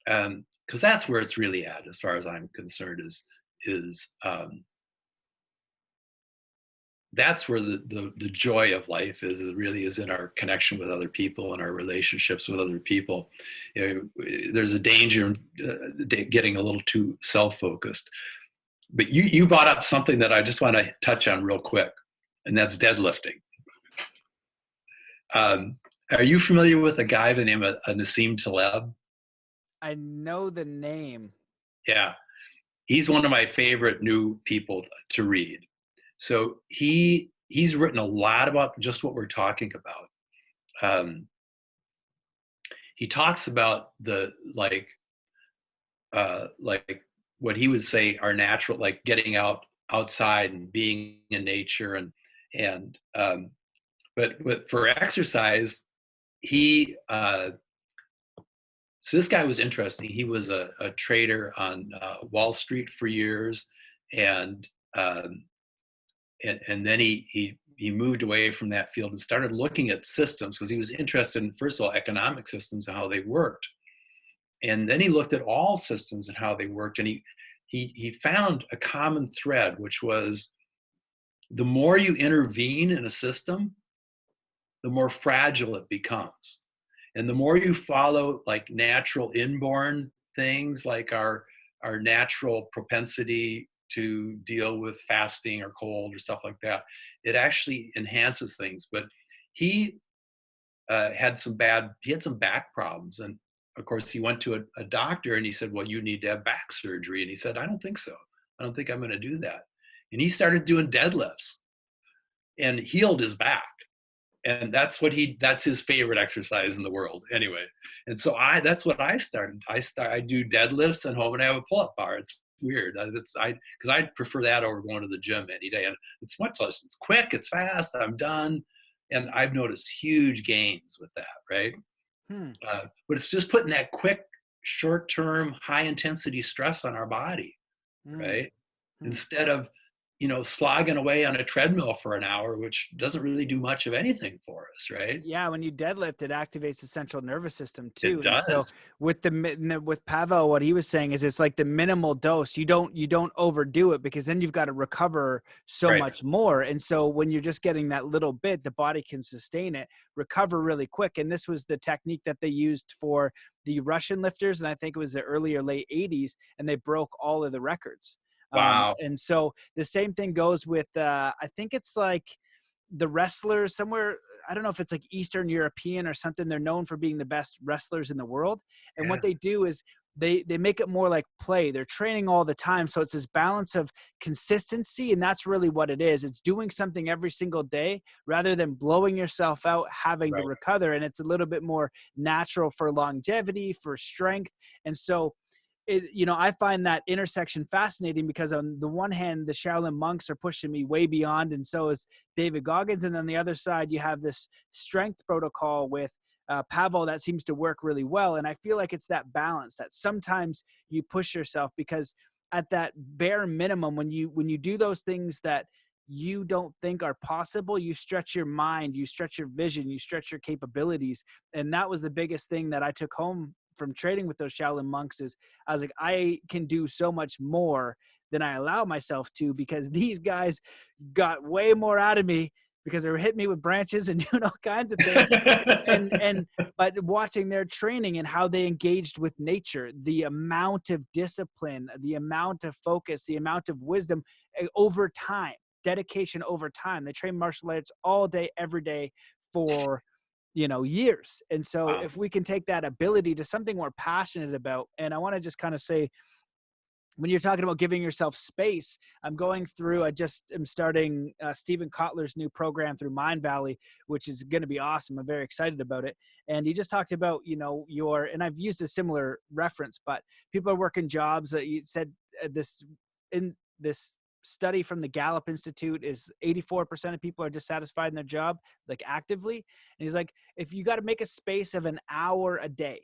Because that's where it's really at, as far as I'm concerned, is that's where the joy of life really is in our connection with other people and our relationships with other people. There's a danger getting a little too self-focused. But you brought up something that I just want to touch on real quick, and that's deadlifting. Are you familiar with a guy by the name of Nassim Taleb? I know the name. Yeah, he's one of my favorite new people to read. So he's written a lot about just what we're talking about. He talks about the like what he would say are natural, like getting outside and being in nature, but for exercise, so this guy was interesting. He was a trader on Wall Street for years, and then he moved away from that field and started looking at systems, because he was interested in, first of all, economic systems and how they worked. And then he looked at all systems and how they worked, and he found a common thread, which was the more you intervene in a system, the more fragile it becomes. And the more you follow like natural inborn things, like our natural propensity to deal with fasting or cold or stuff like that, it actually enhances things. But he had some back problems, and of course he went to a doctor, and he said, well, you need to have back surgery. And he said, I don't think so. I don't think I'm going to do that. And he started doing deadlifts and healed his back. And that's his favorite exercise in the world anyway. And so that's what I started. I do deadlifts at home, and I have a pull-up bar. It's weird. Because I prefer that over going to the gym any day. And it's much less, it's quick, it's fast, I'm done. And I've noticed huge gains with that, right? But it's just putting that quick, short-term, high-intensity stress on our body, right? Instead of slogging away on a treadmill for an hour, which doesn't really do much of anything for us, right? Yeah, when you deadlift, it activates the central nervous system too. It does. And so with Pavel, what he was saying is it's like the minimal dose. You don't overdo it, because then you've got to recover so much more. And so when you're just getting that little bit, the body can sustain it, recover really quick. And this was the technique that they used for the Russian lifters, and I think it was the early or late 80s, and they broke all of the records. Wow. And so the same thing goes with, I think it's like the wrestlers somewhere. I don't know if it's like Eastern European or something. They're known for being the best wrestlers in the world. And what they do is they make it more like play. They're training all the time. So it's this balance of consistency. And that's really what it is. It's doing something every single day rather than blowing yourself out, having to recover. And it's a little bit more natural for longevity, for strength. And so I find that intersection fascinating, because on the one hand, the Shaolin monks are pushing me way beyond, and so is David Goggins. And on the other side, you have this strength protocol with Pavel that seems to work really well. And I feel like it's that balance that sometimes you push yourself, because at that bare minimum, when you do those things that you don't think are possible, you stretch your mind, you stretch your vision, you stretch your capabilities. And that was the biggest thing that I took home from trading with those Shaolin monks. Is I was like, I can do so much more than I allow myself to, because these guys got way more out of me, because they were hitting me with branches and doing all kinds of things. But watching their training and how they engaged with nature, the amount of discipline, the amount of focus, the amount of wisdom over time. dedication over time. They train martial arts all day, every day for, years. And so Wow. if we can take that ability to something we're passionate about, and I want to just kind of say, when you're talking about giving yourself space, I'm going through, I just am starting Stephen Kotler's new program through Mind Valley, which is going to be awesome. I'm very excited about it. And he just talked about, and I've used a similar reference, but people are working jobs that you said in this study from the Gallup Institute is 84% of people are dissatisfied in their job, like actively. And he's like, if you got to make a space of an hour a day,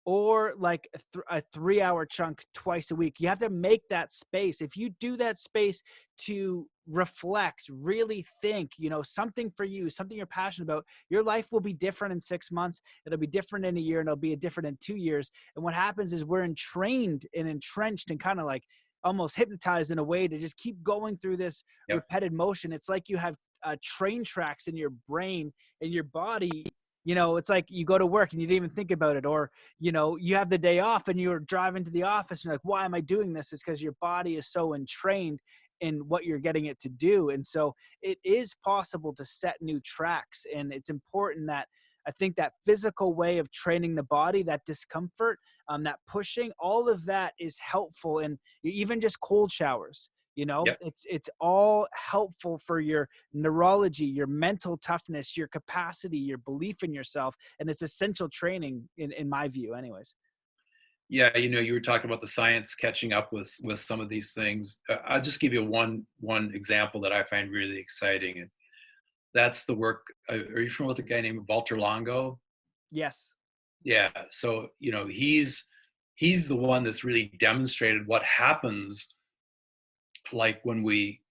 or like a 3-hour chunk twice a week, you have to make that space. If you do that space to reflect, really think, something for you, something you're passionate about, your life will be different in 6 months. It'll be different in a year, and it'll be different in 2 years. And what happens is we're entrained and entrenched and kind of like almost hypnotized in a way to just keep going through this Yep. repeated motion. It's like you have train tracks in your brain and your body. It's like you go to work and you didn't even think about it, or, you have the day off and you're driving to the office and you're like, why am I doing this? It's because your body is so entrained in what you're getting it to do. And so it is possible to set new tracks. And it's important that I think that physical way of training the body, that discomfort, that pushing, all of that is helpful. And even just cold showers, Yep. it's all helpful for your neurology, your mental toughness, your capacity, your belief in yourself. And it's essential training in my view anyways. Yeah, you were talking about the science catching up with some of these things. I'll just give you one example that I find really exciting, and that's the work. Are you familiar with a guy named Walter Longo? Yes. Yeah. So he's the one that's really demonstrated what happens, like when we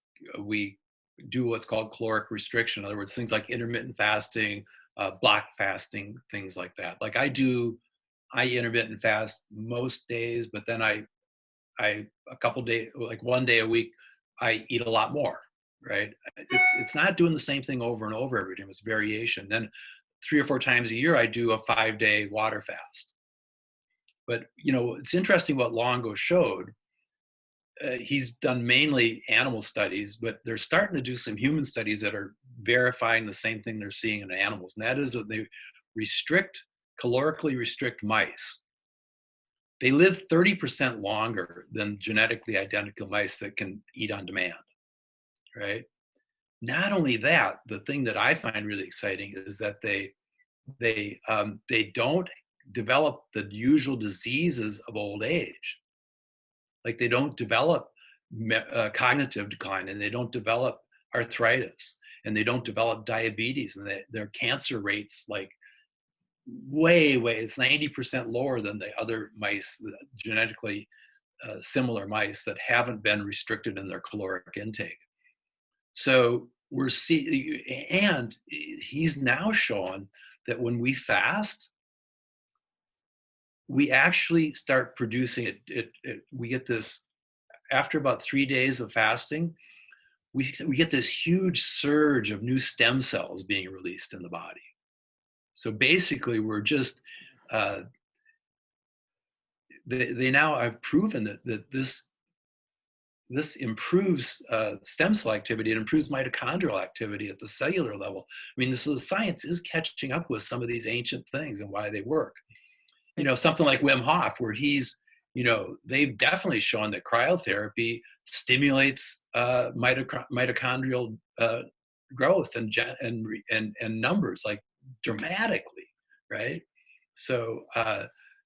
do what's called caloric restriction. In other words, things like intermittent fasting, block fasting, things like that. Like I intermittent fast most days, but then I a couple days, like one day a week, I eat a lot more. Right? It's not doing the same thing over and over every day. It's variation. Then 3 or 4 times a year, I do a 5-day water fast. But it's interesting what Longo showed. He's done mainly animal studies, but they're starting to do some human studies that are verifying the same thing they're seeing in animals. And that is that they calorically restrict mice. They live 30% longer than genetically identical mice that can eat on demand, right? Not only that, the thing that I find really exciting is that they don't develop the usual diseases of old age. Like they don't develop cognitive decline, and they don't develop arthritis, and they don't develop diabetes, and their cancer rates like way, it's 90% lower than the other mice, the genetically similar mice that haven't been restricted in their caloric intake. So and he's now shown that when we fast, we actually start producing it. We get this after about 3 days of fasting. We get this huge surge of new stem cells being released in the body. So basically, we're just they now have proven that this improves stem cell activity. It improves mitochondrial activity at the cellular level. I mean, so the science is catching up with some of these ancient things and why they work. Something like Wim Hof, where they've definitely shown that cryotherapy stimulates mitochondrial growth and numbers like dramatically, right? So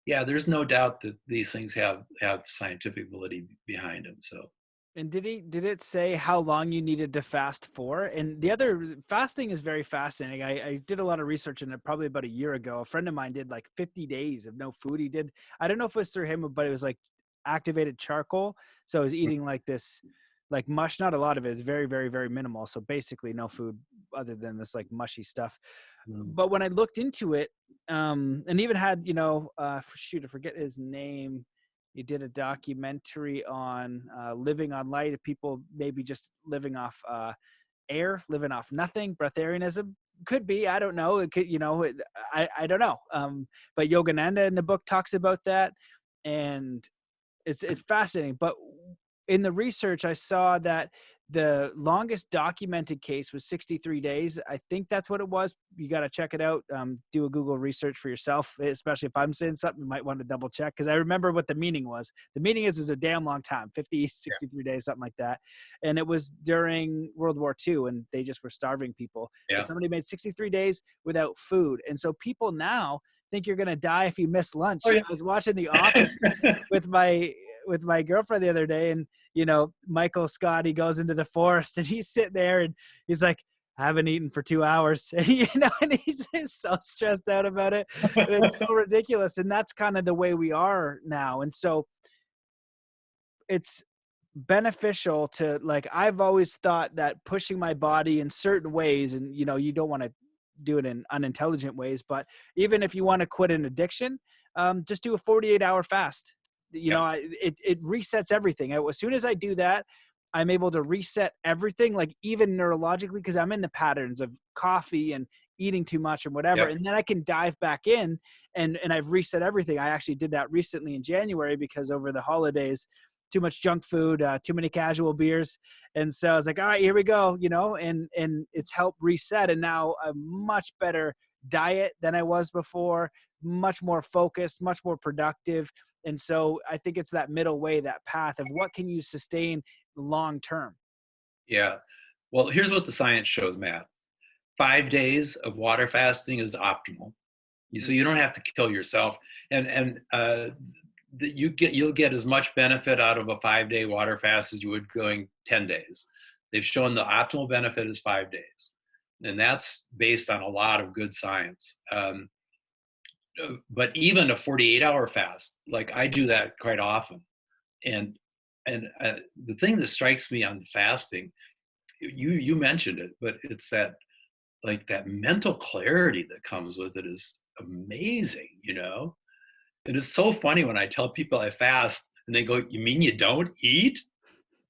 yeah, there's no doubt that these things have scientific validity behind them. So. And did it say how long you needed to fast for? And the other, fasting is very fascinating. I did a lot of research in it probably about a year ago. A friend of mine did like 50 days of no food. He did, I don't know if it was through him, but it was like activated charcoal. So I was eating like this, like mush, not a lot of it. It's very, very, very minimal. So basically no food other than this like mushy stuff. But when I looked into it, and even had, shoot, I forget his name. He did a documentary on living on light, people maybe just living off air, living off nothing, breatharianism. Could be, I don't know. It could, I don't know. But Yogananda in the book talks about that, and it's fascinating. But in the research, I saw that the longest documented case was 63 days. I think that's what it was. You got to check it out. Do a Google research for yourself, especially if I'm saying something, you might want to double check, because I remember what the meaning was. The meaning is it was a damn long time, 50, 63 days, something like that. And it was during World War II, and they just were starving people. Yeah. And somebody made 63 days without food. And so people now think you're going to die if you miss lunch. Oh, yeah. I was watching The Office with my girlfriend the other day, and Michael Scott, he goes into the forest and he's sitting there and he's like, I haven't eaten for 2 hours, and he's so stressed out about it. And it's so ridiculous. And that's kind of the way we are now. And so it's beneficial to, like, I've always thought that pushing my body in certain ways, and you don't want to do it in unintelligent ways, but even if you want to quit an addiction, just do a 48-hour fast. It resets everything. As soon as I do that, I'm able to reset everything, like even neurologically, because I'm in the patterns of coffee and eating too much and whatever. Yep. And then I can dive back in and I've reset everything. I actually did that recently in January, because over the holidays, too much junk food, too many casual beers. And so I was like, all right, here we go, and it's helped reset. And now a much better diet than I was before, much more focused, much more productive. And so I think it's that middle way, that path of what can you sustain long term. Yeah. Well, here's what the science shows, Matt. 5 days of water fasting is optimal. So you don't have to kill yourself, and you'll get as much benefit out of a 5-day water fast as you would going 10 days. They've shown the optimal benefit is 5 days, and that's based on a lot of good science. But even a 48-hour fast, like I do that quite often, and the thing that strikes me on the fasting, you mentioned it, but it's that, like, that mental clarity that comes with it is amazing. It is so funny when I tell people I fast and they go, you mean you don't eat?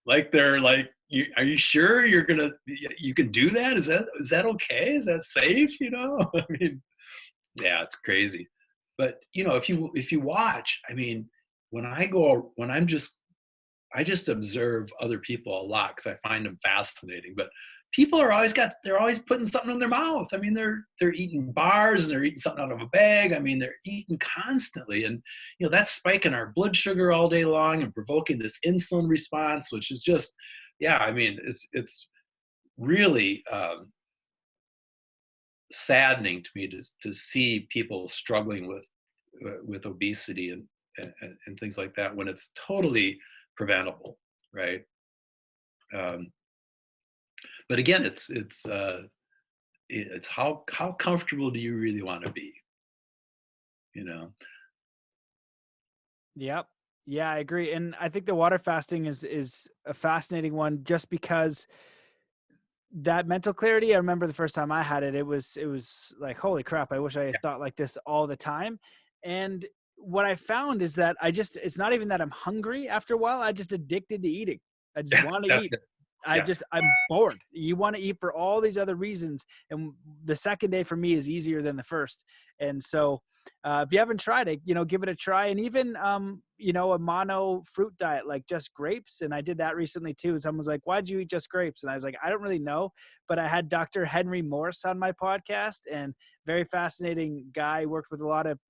Like, they're like, are you sure you can do that? Is that okay? Is that safe? I mean, yeah, it's crazy. But if you watch, I mean, I just observe other people a lot because I find them fascinating. But people they're always putting something in their mouth. I mean, they're eating bars and they're eating something out of a bag. I mean, they're eating constantly, and that's spiking our blood sugar all day long and provoking this insulin response, which is just, yeah, I mean, it's really saddening to me to see people struggling with obesity and things like that, when it's totally preventable, right? But again, it's how comfortable do you really want to be? Yep. Yeah, I agree. And I think the water fasting is a fascinating one, just because that mental clarity, I remember the first time I had it, it was like, holy crap, I wish I had thought like this all the time. And what I found is that it's not even that I'm hungry after a while. I just addicted to eating. I just want to eat. I'm bored. You want to eat for all these other reasons. And the second day for me is easier than the first. And so if you haven't tried it, give it a try. And even, a mono fruit diet, like just grapes. And I did that recently too. And someone's like, why'd you eat just grapes? And I was like, I don't really know, but I had Dr. Henry Morse on my podcast, and very fascinating guy,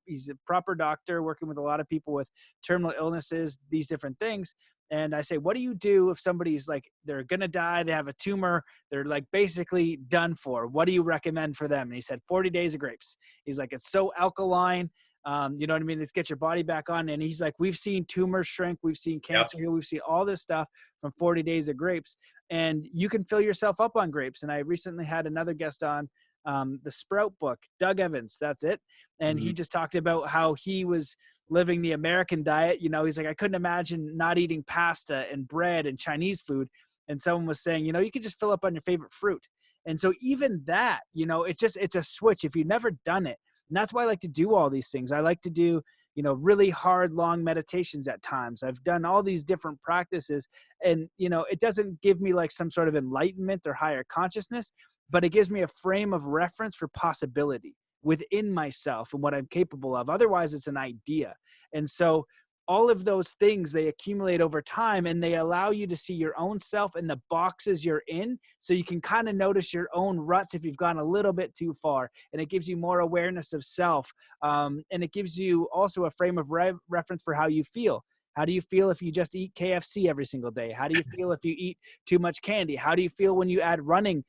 he's a proper doctor working with a lot of people with terminal illnesses, these different things. And I say, what do you do if somebody's like, they're going to die, they have a tumor, they're like basically done for? What do you recommend for them? And he said, 40 days of grapes. He's like, it's so alkaline. You know what I mean? Let's get your body back on. And he's like, we've seen tumors shrink. We've seen cancer heal. We've seen all this stuff from 40 days of grapes. And you can fill yourself up on grapes. And I recently had another guest on the Sprout book, Doug Evans, that's it. And he just talked about how he was living the American diet. He's like, I couldn't imagine not eating pasta and bread and Chinese food. And someone was saying, you could just fill up on your favorite fruit. And so even that, it's a switch if you've never done it. And that's why I like to do all these things. I like to do, really hard, long meditations at times. I've done all these different practices, and, it doesn't give me like some sort of enlightenment or higher consciousness, but it gives me a frame of reference for possibility within myself and what I'm capable of. Otherwise, it's an idea. And so all of those things, they accumulate over time, and they allow you to see your own self and the boxes you're in, so you can kind of notice your own ruts if you've gone a little bit too far, and it gives you more awareness of self. And it gives you also a frame of reference for how you feel. How do you feel if you just eat KFC every single day? How do you feel if you eat too much candy? How do you feel when you add running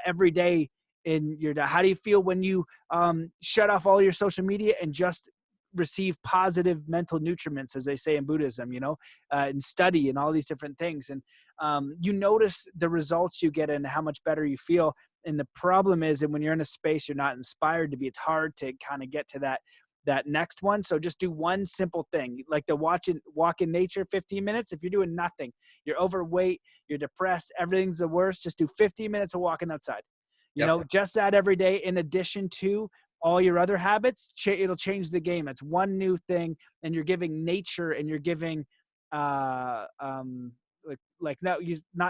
every day in your diet? How do you feel when you shut off all your social media and just receive positive mental nutriments, as they say in Buddhism, and study and all these different things? And you notice the results you get and how much better you feel. And the problem is that when you're in a space you're not inspired to be, it's hard to kind of get to that next one. So just do one simple thing, like the walk in nature, 15 minutes. If you're doing nothing, you're overweight, you're depressed, everything's the worst, just do 15 minutes of walking outside. Just that every day, in addition to all your other habits, it'll change the game. It's one new thing, and you're giving nature, and you're giving not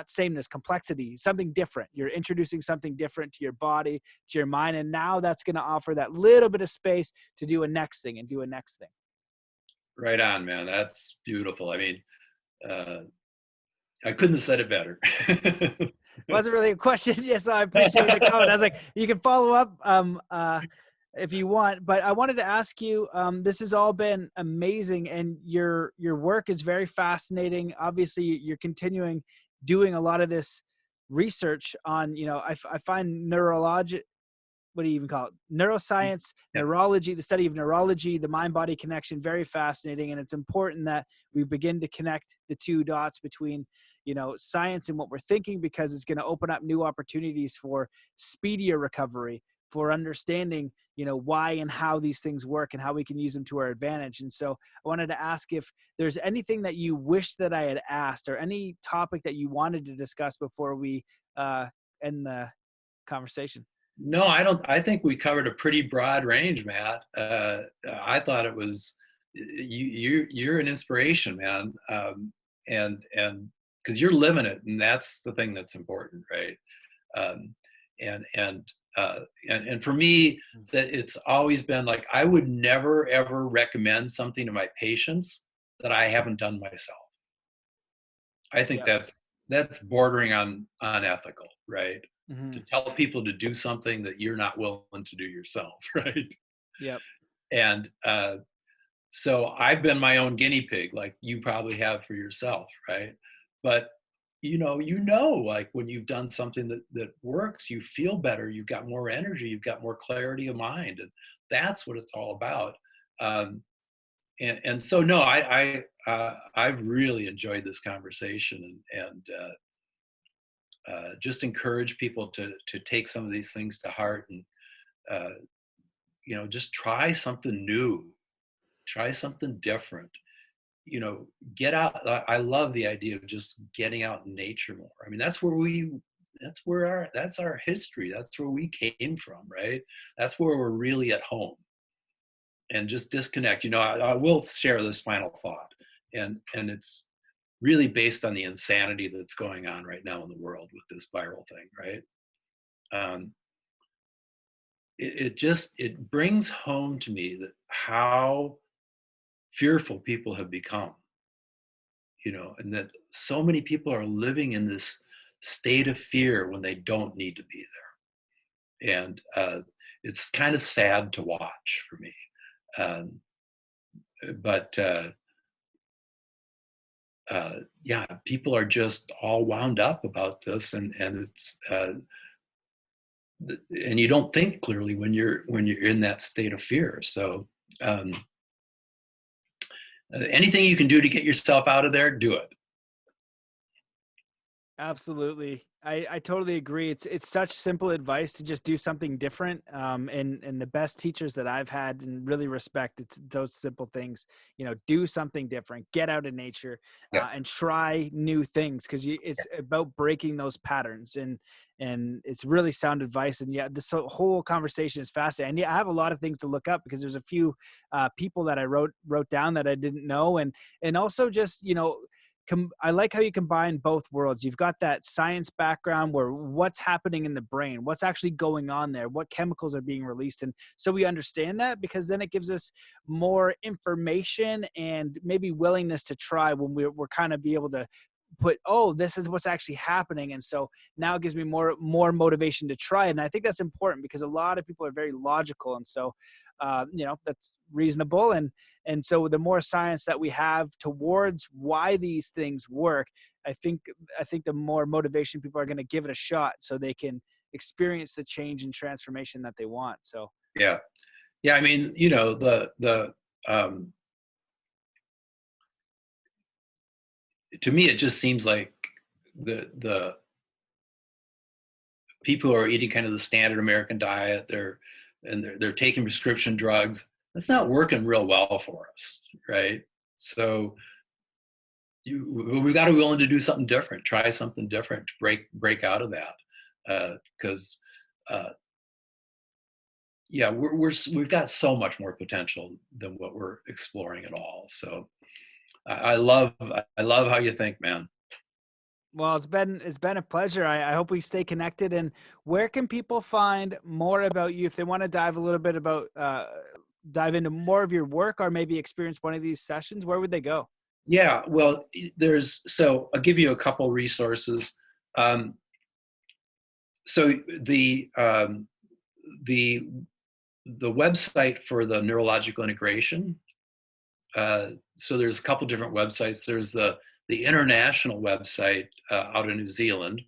sameness, complexity, something different. You're introducing something different to your body, to your mind, and now that's going to offer that little bit of space to do a next thing and do a next thing. Right on, man. That's beautiful. I mean, I couldn't have said it better. Wasn't really a question. Yes, I appreciate the comment. I was like, you can follow up if you want, but I wanted to ask you, this has all been amazing, and your work is very fascinating. Obviously, you're continuing doing a lot of this research on, I find neurology, what do you even call it? Neuroscience, Yeah. neurology, the study of neurology, the mind-body connection, very fascinating. And it's important that we begin to connect the two dots between, science and what we're thinking, because it's going to open up new opportunities for speedier recovery, for understanding, why and how these things work and how we can use them to our advantage. And so I wanted to ask if there's anything that you wish that I had asked, or any topic that you wanted to discuss before we end the conversation. No, I don't. I think we covered a pretty broad range, Matt. I thought it was you're an inspiration, man, and because you're living it, and that's the thing that's important, right? And for me, that it's always been like, I would never ever recommend something to my patients that I haven't done myself. I think that's bordering on unethical, right? Mm-hmm. To tell people to do something that you're not willing to do yourself, right? Yep. And so I've been my own guinea pig, like you probably have for yourself, right? But like when you've done something that works, you feel better, you've got more energy, you've got more clarity of mind, and that's what it's all about. And so no, I've really enjoyed this conversation, and just encourage people to take some of these things to heart, and just try something new, try something different. Get out. I love the idea of just getting out in nature more. I mean, that's our history. That's where we came from, right? That's where we're really at home. And just disconnect. I will share this final thought, and it's really based on the insanity that's going on right now in the world with this viral thing, right? It brings home to me that how fearful people have become, and that so many people are living in this state of fear when they don't need to be there. And it's kind of sad to watch for me. But people are just all wound up about this, and it's and you don't think clearly when you're in that state of fear. So anything you can do to get yourself out of there, do it. Absolutely. I totally agree. It's such simple advice to just do something different. And the best teachers that I've had and really respect, it's those simple things, do something different, get out in nature, and try new things. Cause it's about breaking those patterns, and it's really sound advice. And this whole conversation is fascinating. And I have a lot of things to look up, because there's a few people that I wrote down that I didn't know. And also just, I like how you combine both worlds. You've got that science background where what's happening in the brain, what's actually going on there, what chemicals are being released. And so we understand that, because then it gives us more information and maybe willingness to try when we're kind of be able to put, oh, this is what's actually happening. And so now it gives me more motivation to try it. And I think that's important, because a lot of people are very logical. And so, that's reasonable. And so the more science that we have towards why these things work, I think the more motivation people are going to give it a shot, so they can experience the change and transformation that they want. So Yeah. I mean, to me, it just seems like the people who are eating kind of the standard American diet, they're taking prescription drugs. That's not working real well for us, right? So we've got to be willing to do something different, try something different to break out of that, because we've got so much more potential than what we're exploring at all. So I love how you think, man. well, it's been a pleasure. I hope we stay connected. And where can people find more about you if they want to dive a little bit about dive into more of your work, or maybe experience one of these sessions? Where would they go? Yeah, well, so I'll give you a couple resources. So the website for the Neurological Integration. So there's a couple different websites. There's the international website out of New Zealand,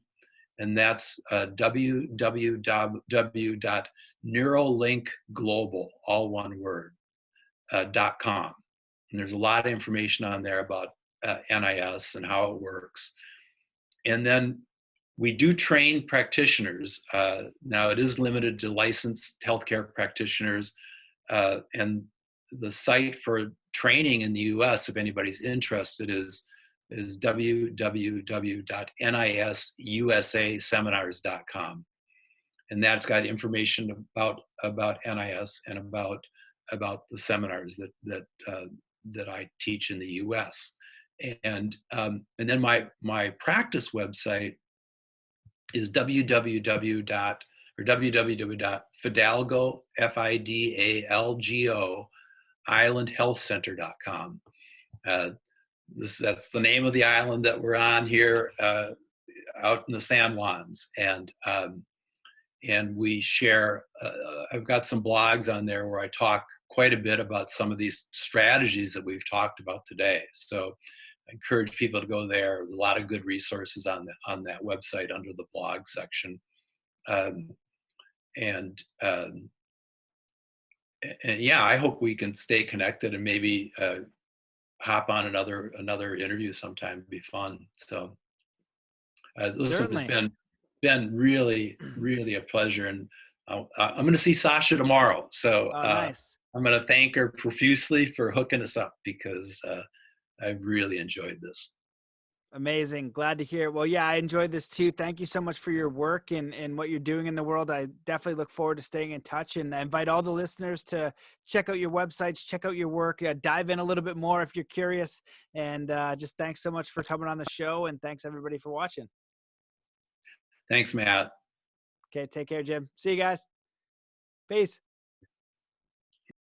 and that's www.neurolinkglobal, all one word, .com. And there's a lot of information on there about NIS and how it works. And then we do train practitioners. Now it is limited to licensed healthcare practitioners, and the site for training in the US, if anybody's interested, is www.nisusaseminars.com. And that's got information about NIS and about the seminars that I teach in the US. And then my practice website is www.fidalgo, FIDALGO, islandhealthcenter.com. That's the name of the island that we're on here, out in the San Juans. And we share, I've got some blogs on there where I talk quite a bit about some of these strategies that we've talked about today. So I encourage people to go there. There's a lot of good resources on that website under the blog section. And yeah, I hope we can stay connected and maybe hop on another interview sometime. It'd be fun. So listen, it's been really, really a pleasure. And I'm going to see Sasha tomorrow. So Nice. I'm going to thank her profusely for hooking us up, because I've really enjoyed this. Amazing. Glad to hear. Well, yeah, I enjoyed this too. Thank you so much for your work and what you're doing in the world. I definitely look forward to staying in touch, and I invite all the listeners to check out your websites, check out your work, dive in a little bit more if you're curious. And just thanks so much for coming on the show, and thanks everybody for watching. Thanks, Matt. Okay. Take care, Jim. See you guys. Peace.